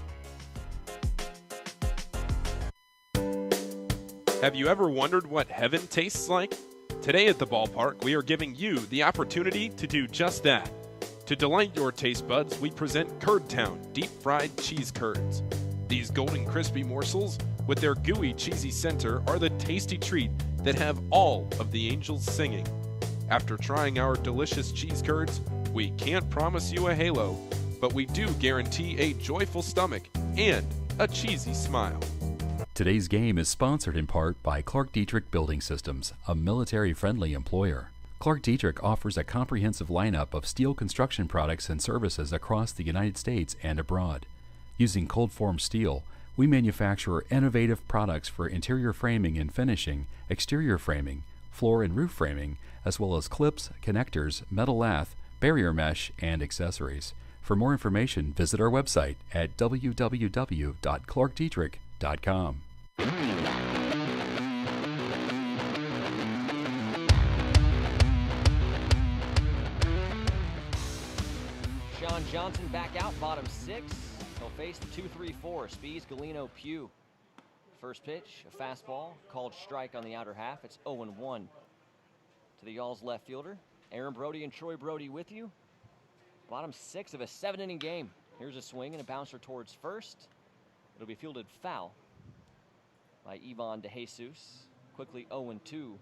E: Have you ever wondered what heaven tastes like? Today at the ballpark, we are giving you the opportunity to do just that. To delight your taste buds, we present Curd Town deep-fried cheese curds. These golden crispy morsels, with their gooey cheesy center, are the tasty treat that have all of the angels singing. After trying our delicious cheese curds, we can't promise you a halo, but we do guarantee a joyful stomach and a cheesy smile.
F: Today's game is sponsored in part by Clark Dietrich Building Systems, a military-friendly employer. Clark Dietrich offers a comprehensive lineup of steel construction products and services across the United States and abroad. Using cold-formed steel, we manufacture innovative products for interior framing and finishing, exterior framing, floor and roof framing, as well as clips, connectors, metal lath, barrier mesh, and accessories. For more information, visit our website at www.clarkdietrich.com.
A: Sean Johnson back out, bottom 6. He'll face the 2-3-4, Spees, Galino, Pugh. First pitch, a fastball, called strike on the outer half. It's 0-1 to the Y'alls left fielder. Aaron Brody and Troy Brody with you. Bottom 6 of a 7-inning game. Here's a swing and a bouncer towards first. It'll be fielded foul by Ivan DeJesus. Quickly 0-2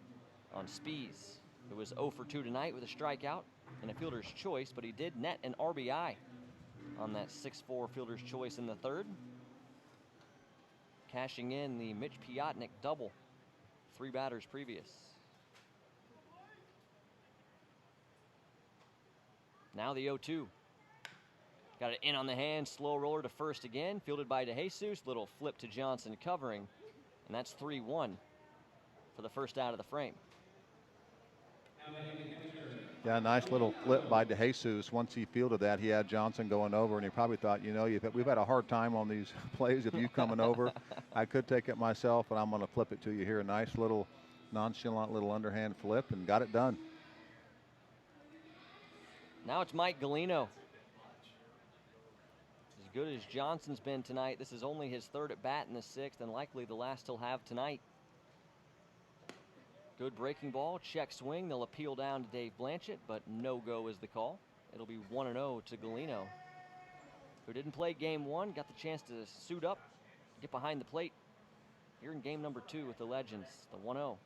A: on Spees, who was 0-for-2 tonight with a strikeout and a fielder's choice, but he did net an RBI on that 6-4 fielder's choice in the third. Cashing in the Mitch Piotnik double, 3 batters previous. Now the 0-2. Got it in on the hand, slow roller to first again, fielded by DeJesus. Little flip to Johnson covering, and that's 3-1 for the first out of the frame.
B: Yeah, nice little flip by DeJesus. Once he fielded that, he had Johnson going over, and he probably thought, you know, we've had a hard time on these plays of you coming over. I could take it myself, but I'm going to flip it to you here. A nice little nonchalant little underhand flip, and got it done.
A: Now it's Mike Galino. As good as Johnson's been tonight, this is only his third at bat in the 6th, and likely the last he'll have tonight. Good breaking ball, check swing. They'll appeal down to Dave Blanchett, but no-go is the call. It'll be 1-0 to Galino, who didn't play game 1, got the chance to suit up, get behind the plate here in game number 2 with the Legends, the 1-0.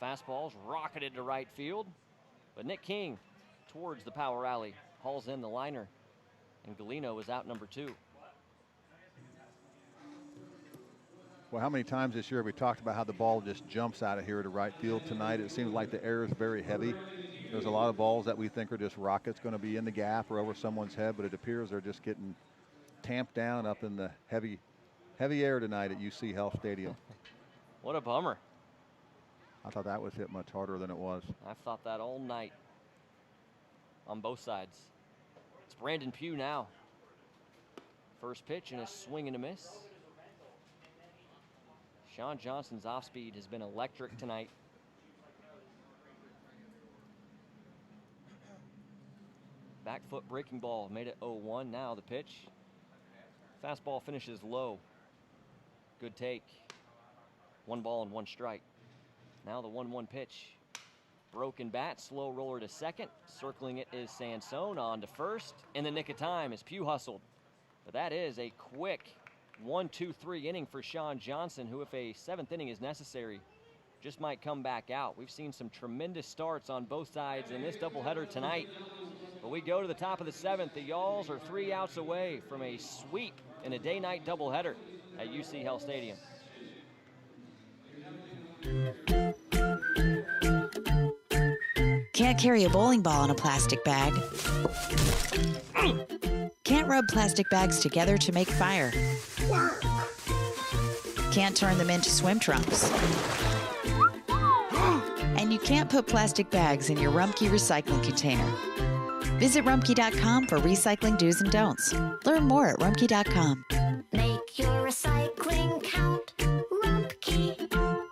A: Fastball's rocketed to right field, but Nick King towards the power alley, hauls in the liner, and Galino is out number 2.
B: Well, how many times this year have we talked about how the ball just jumps out of here to right field tonight? It seems like the air is very heavy. There's a lot of balls that we think are just rockets going to be in the gap or over someone's head, but it appears they're just getting tamped down up in the heavy air tonight at UC Health Stadium.
A: What a bummer.
B: I thought that was hit much harder than it was.
A: I've thought that all night on both sides. It's Brandon Pugh now. First pitch and a swing and a miss. Sean Johnson's off speed has been electric tonight. Back foot breaking ball made it 0-1. Now the pitch. Fastball finishes low. Good take. 1 ball and 1 strike. Now the 1-1 pitch. Broken bat, slow roller to second. Circling it is Sansone, on to first. In the nick of time as Pugh hustled. But that is a quick 1-2-3 inning for Sean Johnson, who, if a 7th inning is necessary, just might come back out. We've seen some tremendous starts on both sides in this doubleheader tonight. But we go to the top of the 7th. The Y'alls are 3 outs away from a sweep in a day-night doubleheader at UC Health Stadium.
G: Can't carry a bowling ball in a plastic bag. Can't rub plastic bags together to make fire. Can't turn them into swim trunks. Can't put plastic bags in your Rumpke recycling container. Visit Rumpke.com for recycling do's and don'ts. Learn more at Rumpke.com.
H: Make your recycling count. Rumpke.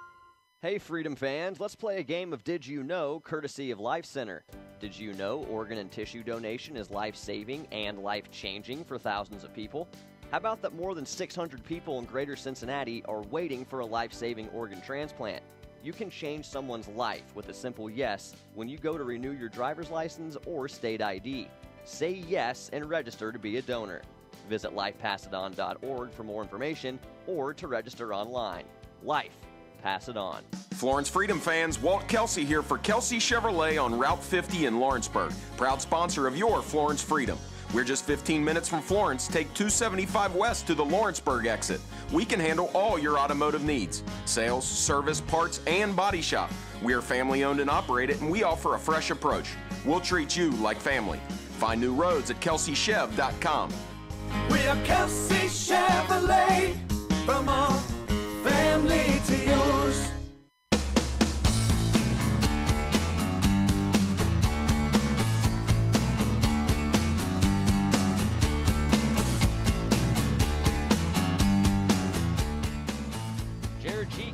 O: Hey Freedom fans, let's play a game of Did You Know, courtesy of Life Center. Did you know organ and tissue donation is life-saving and life-changing for thousands of people? How about that more than 600 people in greater Cincinnati are waiting for a life-saving organ transplant? You can change someone's life with a simple yes when you go to renew your driver's license or state ID. Say yes and register to be a donor. Visit lifepassidon.org for more information or to register online. Life, pass it on.
I: Florence Freedom fans, Walt Kelsey here for Kelsey Chevrolet on Route 50 in Lawrenceburg. Proud sponsor of your Florence Freedom. We're just 15 minutes from Florence. Take 275 west to the Lawrenceburg exit. We can handle all your automotive needs. Sales, service, parts, and body shop. We are family owned and operated, and we offer a fresh approach. We'll treat you like family. Find new roads at kelseychev.com.
J: We are Kelsey Chevrolet, from our family to yours.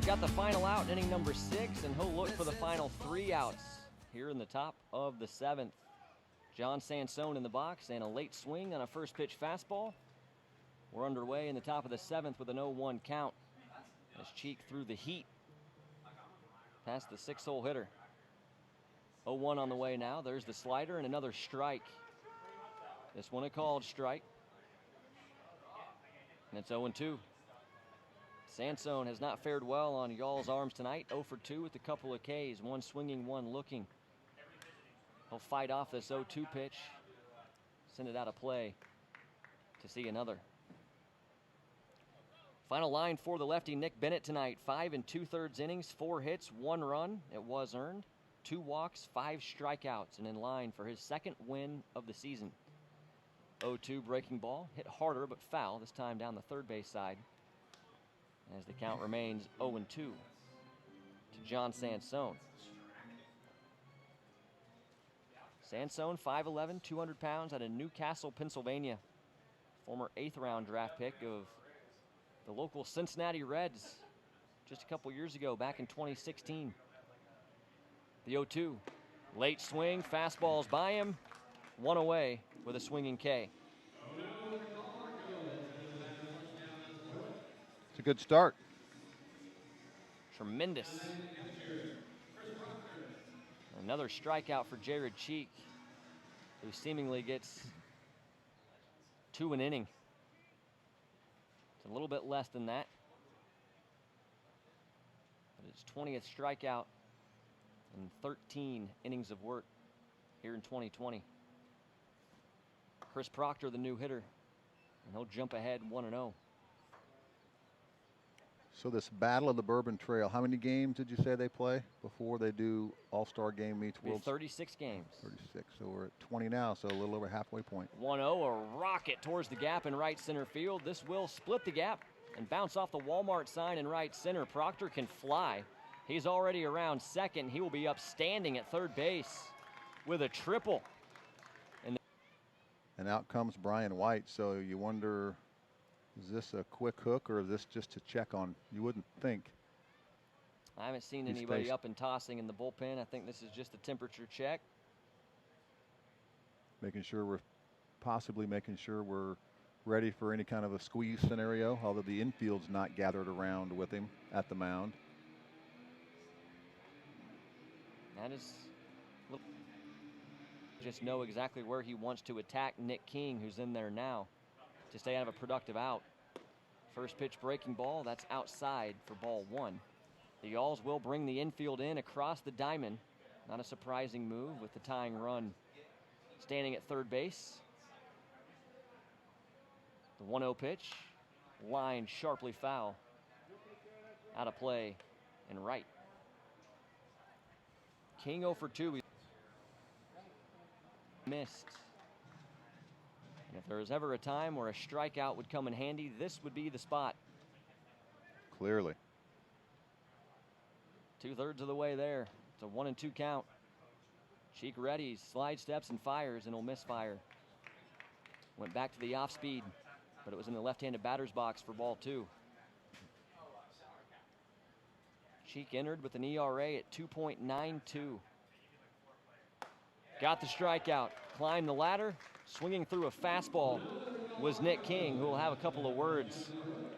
A: Got the final out in inning number 6, and he'll look for the final 3 outs here in the top of the 7th. John Sansone in the box and a late swing on a first pitch fastball. We're underway in the top of the 7th with an 0-1 count as Cheek threw the heat past the 6-hole hitter. 0-1 on the way now. There's the slider and another strike. This one a called strike. And it's 0-2. Sansone has not fared well on Y'all's arms tonight. 0 for 2 with a couple of Ks. One swinging, one looking. He'll fight off this 0-2 pitch. Send it out of play to see another. Final line for the lefty Nick Bennett tonight. 5 2/3 innings, 4 hits, 1 run. It was earned. 2 walks, 5 strikeouts, and in line for his 2nd win of the season. 0-2 breaking ball. Hit harder but foul, this time down the third base side, as the count remains 0-2 to John Sansone. Sansone, 5'11", 200 pounds, out of Newcastle, Pennsylvania. Former 8th-round draft pick of the local Cincinnati Reds just a couple years ago, back in 2016. The 0-2, late swing, fastballs by him, 1 away with a swinging K.
B: It's a good start.
A: Tremendous. Another strikeout for Jared Cheek, who seemingly gets 2 an inning. It's a little bit less than that, but it's 20th strikeout in 13 innings of work here in 2020. Chris Proctor, the new hitter, and he'll jump ahead 1-0.
B: So this Battle of the Bourbon Trail, how many games did you say they play before they do All-Star Game meets World?
A: 36 games.
B: 36, so we're at 20 now, so a little over halfway point.
A: 1-0, a rocket towards the gap in right center field. This will split the gap and bounce off the Walmart sign in right center. Proctor can fly. He's already around second. He will be upstanding at third base with a triple.
B: And out comes Brian White, so you wonder, is this a quick hook or is this just to check on? You wouldn't think.
A: I haven't seen anybody up and tossing in the bullpen. I think this is just a temperature check.
B: Making sure we're ready for any kind of a squeeze scenario, although the infield's not gathered around with him at the mound.
A: That is, just know exactly where he wants to attack Nick King, who's in there now, to stay out of a productive out. First pitch breaking ball, that's outside for ball 1. The Y'alls will bring the infield in across the diamond. Not a surprising move with the tying run standing at third base. The 1-0 pitch, line sharply foul. Out of play and right. King 0 for 2. Missed. And if there was ever a time where a strikeout would come in handy, this would be the spot.
B: Clearly.
A: 2/3 of the way there. It's a 1-2 count. Cheek ready, slide steps and fires, and will misfire. Went back to the off speed, but it was in the left-handed batter's box for ball 2. Cheek entered with an ERA at 2.92. Got the strikeout, climbed the ladder, swinging through a fastball was Nick King, who will have a couple of words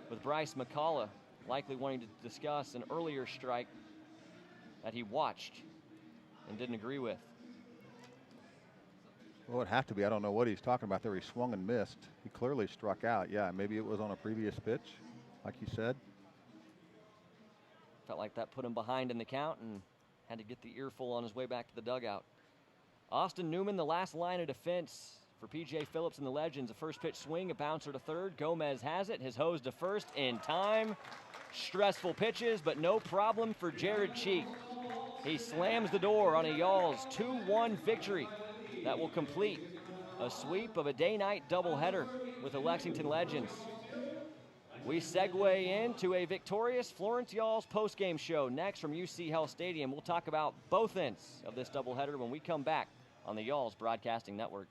A: with Bryce McCullough, likely wanting to discuss an earlier strike that he watched and didn't agree with.
B: Well, it'd have to be. I don't know what he's talking about there. He swung and missed. He clearly struck out. Yeah, maybe it was on a previous pitch, like you said.
A: Felt like that put him behind in the count and had to get the earful on his way back to the dugout. Austin Newman, the last line of defense for P.J. Phillips and the Legends. A first pitch swing, a bouncer to third. Gomez has it. His hose to first in time. Stressful pitches, but no problem for Jared Cheek. He slams the door on a Y'alls 2-1 victory that will complete a sweep of a day-night doubleheader with the Lexington Legends. We segue into a victorious Florence Y'alls postgame show next from UC Health Stadium. We'll talk about both ends of this doubleheader when we come back on the Y'alls Broadcasting Network.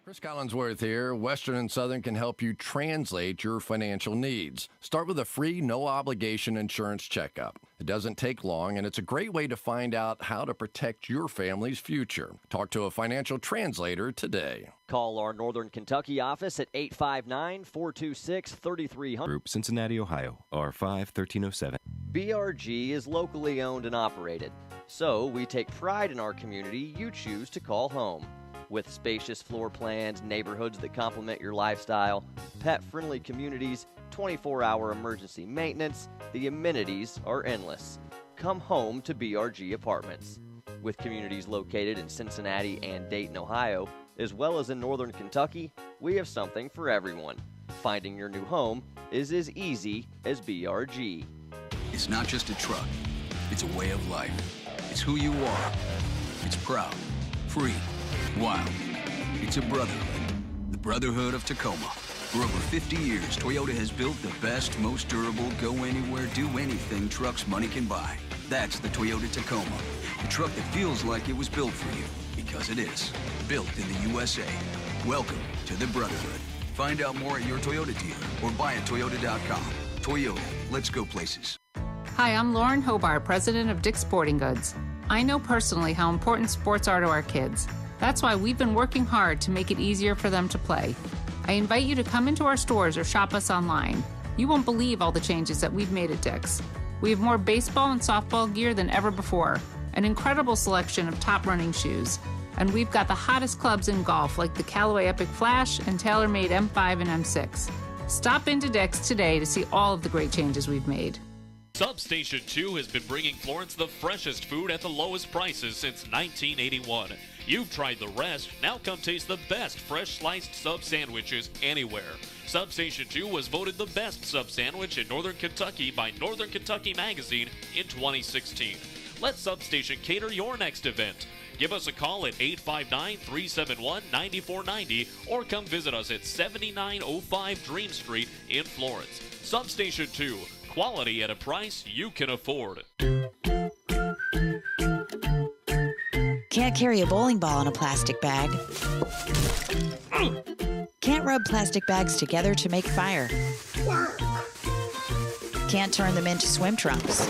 K: Chris Collinsworth here. Western and Southern can help you translate your financial needs. Start with a free, no-obligation insurance checkup. It doesn't take long, and it's a great way to find out how to protect your family's future. Talk to a financial translator today.
O: Call our Northern Kentucky office at 859-426-3300.
L: Group, Cincinnati, Ohio, R5-1307.
O: BRG is locally owned and operated, so we take pride in our community you choose to call home. With spacious floor plans, neighborhoods that complement your lifestyle, pet-friendly communities, 24-hour emergency maintenance, the amenities are endless. Come home to BRG Apartments. With communities located in Cincinnati and Dayton, Ohio, as well as in Northern Kentucky, we have something for everyone. Finding your new home is as easy as BRG.
M: It's not just a truck. It's a way of life. It's who you are. It's proud, free, wild. It's a brotherhood. The Brotherhood of Tacoma. For over 50 years, Toyota has built the best, most durable, go-anywhere, do-anything trucks money can buy. That's the Toyota Tacoma. The truck that feels like it was built for you, because it is. Built in the USA. Welcome to the Brotherhood. Find out more at your Toyota dealer or buy at Toyota.com. Toyota, let's go places.
D: Hi, I'm Lauren Hobart, president of Dick's Sporting Goods. I know personally how important sports are to our kids. That's why we've been working hard to make it easier for them to play. I invite you to come into our stores or shop us online. You won't believe all the changes that we've made at Dick's. We have more baseball and softball gear than ever before, an incredible selection of top running shoes, and we've got the hottest clubs in golf like the Callaway Epic Flash and TaylorMade M5 and M6. Stop into Dick's today to see all of the great changes we've made.
N: Substation 2 has been bringing Florence the freshest food at the lowest prices since 1981. You've tried the rest, now come taste the best fresh sliced sub sandwiches anywhere. Substation 2 was voted the best sub sandwich in Northern Kentucky by Northern Kentucky Magazine in 2016. Let Substation cater your next event. Give us a call at 859-371-9490 or come visit us at 7905 Dream Street in Florence. Substation 2. Quality at a price you can afford.
G: Can't carry a bowling ball in a plastic bag. Can't rub plastic bags together to make fire. Can't turn them into swim trunks.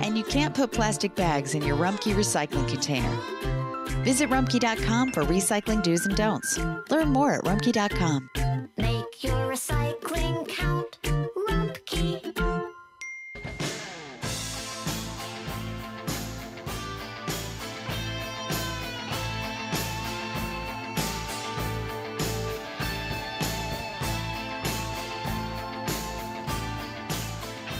G: And you can't put plastic bags in your Rumpke recycling container. Visit Rumpke.com for recycling do's and don'ts. Learn more at Rumpke.com.
H: Make your recycling count. Rumpke.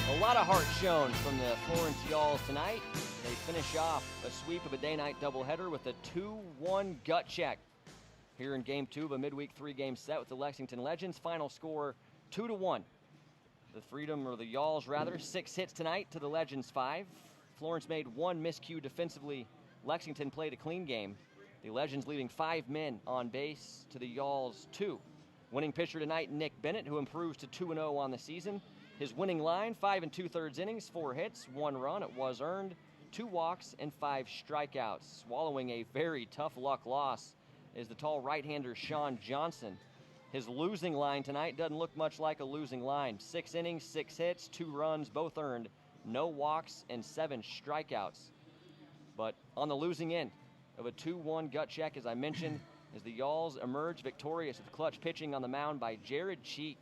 A: A lot of heart shown from the Florence Y'alls tonight. They finish off a sweep of a day-night doubleheader with a 2-1 gut check here in Game 2 of a midweek three-game set with the Lexington Legends. Final score 2-1. The Freedom, or the Y'alls rather, 6 hits tonight to the Legends 5. Florence made one miscue defensively. Lexington played a clean game. The Legends leaving 5 men on base to the Y'alls 2. Winning pitcher tonight, Nick Bennett, who improves to 2-0 on the season. His winning line, 5 2/3 innings, 4 hits, 1 run. It was earned, 2 walks, and 5 strikeouts. Swallowing a very tough luck loss is the tall right-hander Sean Johnson. His losing line tonight doesn't look much like a losing line. 6 innings, 6 hits, 2 runs, both earned, no walks, and 7 strikeouts. But on the losing end of a 2-1 gut check, as I mentioned, as the Y'alls emerge victorious with clutch pitching on the mound by Jared Cheek,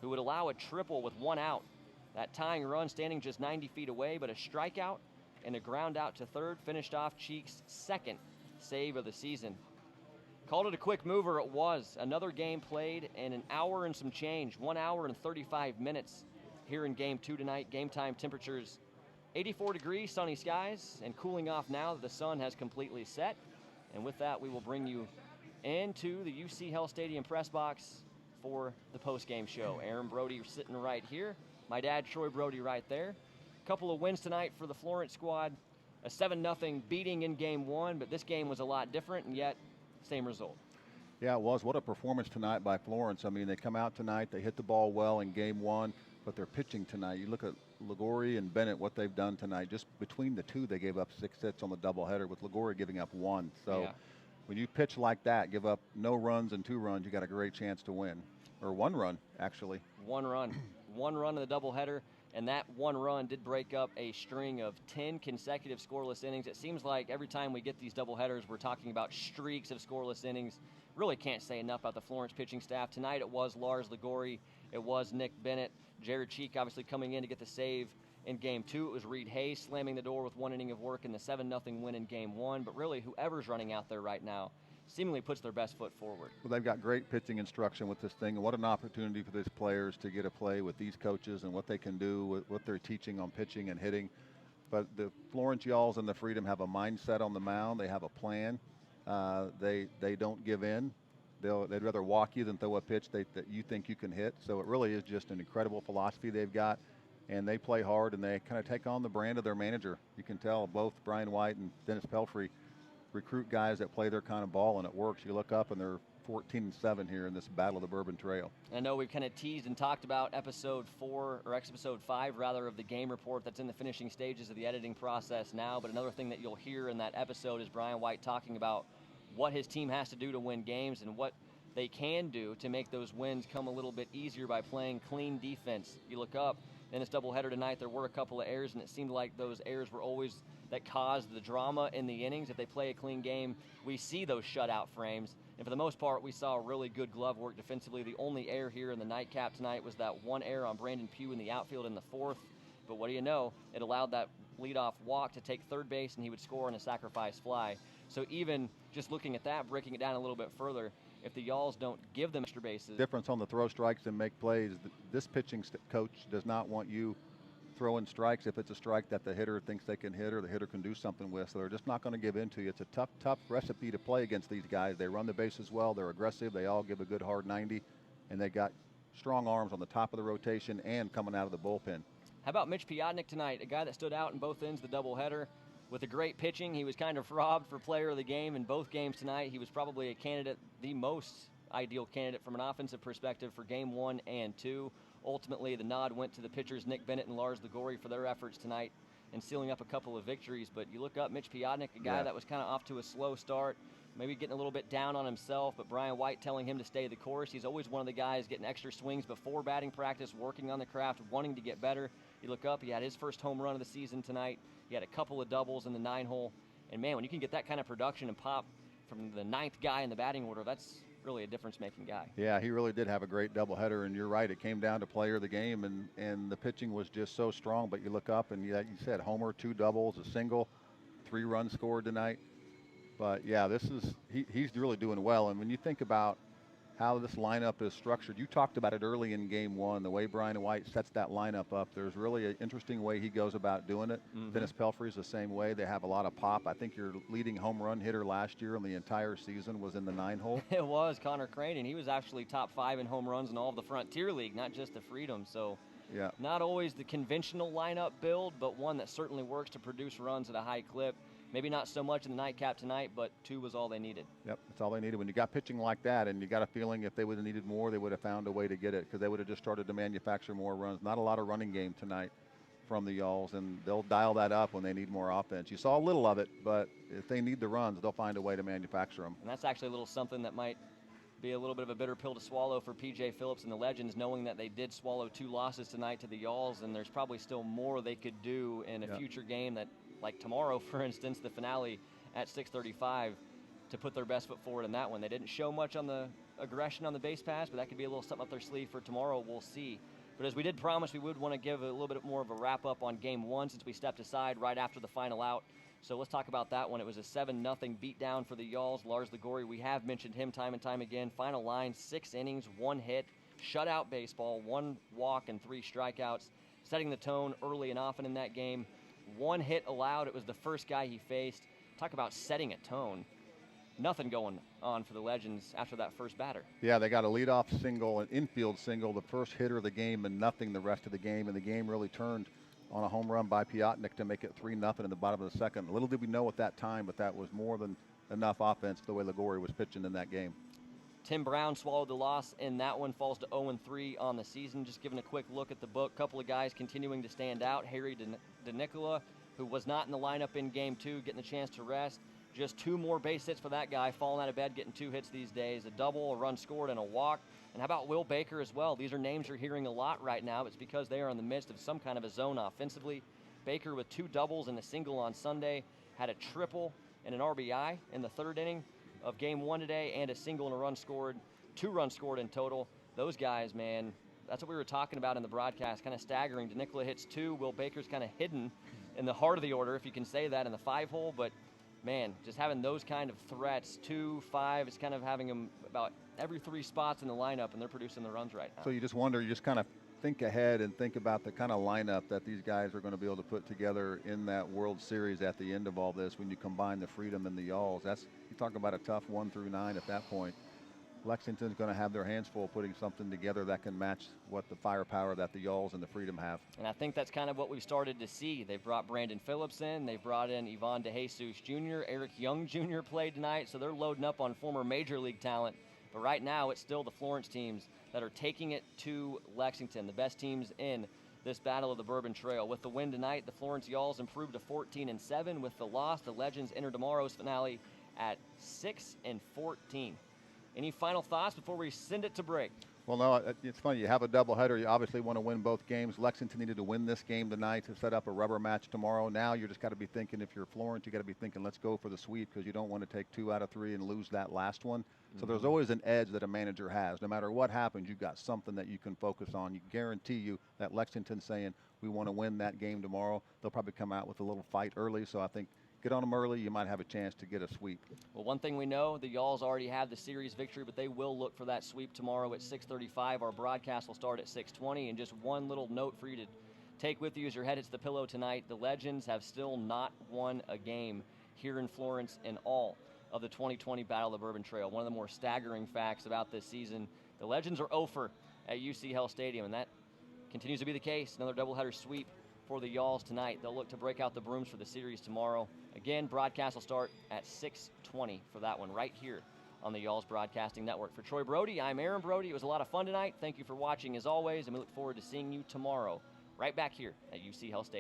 A: who would allow a triple with 1 out. That tying run standing just 90 feet away, but a strikeout and a ground out to third finished off Cheek's second save of the season. Called it a quick mover, it was. Another game played in an hour and some change, 1 hour and 35 minutes here in Game 2 tonight. Game time temperatures 84 degrees, sunny skies, and cooling off now that the sun has completely set. And with that, we will bring you into the UC Health Stadium press box for the post-game show. Aaron Brody sitting right here. My dad, Troy Brody, right there. A couple of wins tonight for the Florence squad. A 7-0 beating in Game 1, but this game was a lot different, and yet same result.
B: Yeah, it was. What a performance tonight by Florence. I mean, they come out tonight, they hit the ball well in Game 1, but they're pitching tonight. You look at Ligori and Bennett, what they've done tonight. Just between the two, they gave up 6 hits on the doubleheader, with Ligori giving up 1. So
A: yeah.
B: When you pitch like that, give up no runs and 2 runs, you got a great chance to win. Or 1 run, actually.
A: 1 run. 1 run in the doubleheader, and that 1 run did break up a string of 10 consecutive scoreless innings. It seems like every time we get these doubleheaders, we're talking about streaks of scoreless innings. Really can't say enough about the Florence pitching staff. Tonight it was Lars Ligori, it was Nick Bennett, Jared Cheek obviously coming in to get the save in Game 2. It was Reed Hayes slamming the door with 1 inning of work in the 7-0 win in Game 1. But really, whoever's running out there right now seemingly puts their best foot forward.
B: Well, they've got great pitching instruction with this thing, and what an opportunity for these players to get a play with these coaches and what they can do, with what they're teaching on pitching and hitting. But the Florence Y'alls and the Freedom have a mindset on the mound. They have a plan. They don't give in. They'd rather walk you than throw a pitch that you think you can hit. So it really is just an incredible philosophy they've got, and they play hard, and they kind of take on the brand of their manager. You can tell both Brian White and Dennis Pelfrey recruit guys that play their kind of ball, and it works. You look up, and they're 14-7 here in this Battle of the Bourbon Trail.
A: I know we've kind of teased and talked about episode 5 rather, of the game report that's in the finishing stages of the editing process now. But another thing that you'll hear in that episode is Brian White talking about what his team has to do to win games and what they can do to make those wins come a little bit easier by playing clean defense. You look up, in this doubleheader tonight, there were a couple of errors, and it seemed like those errors were always that caused the drama in the innings. If they play a clean game, we see those shutout frames. And for the most part, we saw really good glove work defensively. The only error here in the nightcap tonight was that 1 error on Brandon Pugh in the outfield in the 4th. But what do you know? It allowed that leadoff walk to take third base, and he would score on a sacrifice fly. So even just looking at that, breaking it down a little bit further, if the Y'alls don't give them extra bases.
B: Difference on the throw strikes and make plays. This pitching coach does not want you throwing strikes if it's a strike that the hitter thinks they can hit or the hitter can do something with. So they're just not going to give in to you. It's a tough recipe to play against these guys. They run the bases well. They're aggressive. They all give a good hard 90, and they got strong arms on the top of the rotation and coming out of the bullpen.
A: How about Mitch Piotnik tonight, a guy that stood out in both ends of the doubleheader with a great pitching. He was kind of robbed for player of the game in both games tonight. He was probably a candidate, the most ideal candidate from an offensive perspective for Game 1 and 2. Ultimately, the nod went to the pitchers Nick Bennett and Lars Ligori for their efforts tonight in sealing up a couple of victories. But you look up Mitch Piotnik, a guy that was kind of off to a slow start, maybe getting a little bit down on himself, but Brian White telling him to stay the course. He's always one of the guys getting extra swings before batting practice, working on the craft, wanting to get better. You look up, he had his first home run of the season tonight. He had a couple of doubles in the 9-hole. And, man, when you can get that kind of production and pop from the 9th guy in the batting order, that's really a difference-making guy.
B: Yeah, he really did have a great doubleheader, and you're right. It came down to player of the game, and the pitching was just so strong. But you look up, and like you said, homer, 2 doubles, a single, 3 runs scored tonight. But, yeah, he's really doing well. And when you think about how this lineup is structured, you talked about it early in Game 1, the way Brian White sets that lineup up. There's really an interesting way he goes about doing it. Dennis Pelfrey's the same way. They have a lot of pop. I think your leading home run hitter last year in the entire season was in the 9-hole.
A: It was Connor Crane, and he was actually top 5 in home runs in all of the Frontier League, not just the Freedom. So not always the conventional lineup build, but one that certainly works to produce runs at a high clip. Maybe not so much in the nightcap tonight, but 2 was all they needed.
B: Yep, that's all they needed. When you got pitching like that, and you got a feeling if they would have needed more, they would have found a way to get it, because they would have just started to manufacture more runs. Not a lot of running game tonight from the Y'alls, and they'll dial that up when they need more offense. You saw a little of it, but if they need the runs, they'll find a way to manufacture them.
A: And that's actually a little something that might be a little bit of a bitter pill to swallow for P.J. Phillips and the Legends, knowing that they did swallow 2 losses tonight to the Y'alls, and there's probably still more they could do in a future game, that, like tomorrow, for instance, the finale at 6:35, to put their best foot forward in that one. They didn't show much on the aggression on the base pass, but that could be a little something up their sleeve for tomorrow. We'll see. But as we did promise, we would want to give a little bit more of a wrap-up on Game 1 since we stepped aside right after the final out. So let's talk about that one. It was a 7-0 beatdown for the Y'alls. Lars Ligori, we have mentioned him time and time again. Final line, 6 innings, 1 hit, shutout baseball, 1 walk and 3 strikeouts, setting the tone early and often in that game. 1 hit allowed. It was the first guy he faced. Talk about setting a tone. Nothing going on for the Legends after that first batter.
B: Yeah, they got a leadoff single, an infield single, the first hitter of the game, and nothing the rest of the game. And the game really turned on a home run by Piotnik to make it 3-0 in the bottom of the second. Little did we know at that time, but that was more than enough offense the way Ligori was pitching in that game.
A: Tim Brown swallowed the loss in that one, falls to 0-3 on the season. Just giving a quick look at the book, couple of guys continuing to stand out. Harry DeNicola, who was not in the lineup in Game 2, getting a chance to rest. Just 2 more base hits for that guy, falling out of bed, getting 2 hits these days. A double, a run scored, and a walk. And how about Will Baker as well? These are names you're hearing a lot right now. It's because they are in the midst of some kind of a zone offensively. Baker with 2 doubles and a single on Sunday, had a triple and an RBI in the 3rd inning of Game 1 today, and a single and a run scored. 2 runs scored in total. Those guys, man, that's what we were talking about in the broadcast, kind of staggering. DeNicola hits 2. Will Baker's kind of hidden in the heart of the order, if you can say that, in the 5-hole, but man, just having those kind of threats, 2, 5, it's kind of having them about every 3 spots in the lineup, and they're producing the runs right now.
B: So you just wonder, you just kind of think ahead and think about the kind of lineup that these guys are going to be able to put together in that World Series at the end of all this when you combine the Freedom and the Y'alls. That's, you talk about a tough 1 through 9 at that point. Lexington's going to have their hands full putting something together that can match what the firepower that the Y'alls and the Freedom have.
A: And I think that's kind of what we've started to see. They've brought Brandon Phillips in. They've brought in Ivan DeJesus Jr. Eric Young Jr. played tonight, so they're loading up on former Major League talent. But right now, it's still the Florence teams that are taking it to Lexington, the best teams in this Battle of the Bourbon Trail. With the win tonight, the Florence Y'alls improved to 14-7. With the loss, the Legends enter tomorrow's finale at 6-14. Any final thoughts before we send it to break?
B: Well, no, it's funny. You have a doubleheader. You obviously want to win both games. Lexington needed to win this game tonight to set up a rubber match tomorrow. Now you just got to be thinking, if you're Florence, you got to be thinking, let's go for the sweep, because you don't want to take 2 out of 3 and lose that last one. So there's always an edge that a manager has. No matter what happens, you've got something that you can focus on. You guarantee you that Lexington's saying, we want to win that game tomorrow. They'll probably come out with a little fight early. So I think get on them early, you might have a chance to get a sweep.
A: Well, one thing we know, the Y'alls already have the series victory, but they will look for that sweep tomorrow at 6:35. Our broadcast will start at 6:20. And just one little note for you to take with you as your head hits the pillow tonight. The Legends have still not won a game here in Florence in all of the 2020 Battle of the Bourbon Trail. One of the more staggering facts about this season, the Legends are 0-for at UC Health Stadium, and that continues to be the case. Another doubleheader sweep for the Y'alls tonight. They'll look to break out the brooms for the series tomorrow. Again, broadcast will start at 6:20 for that one right here on the Y'alls Broadcasting Network. For Troy Brody, I'm Aaron Brody. It was a lot of fun tonight. Thank you for watching as always, and we look forward to seeing you tomorrow right back here at UC Health Stadium.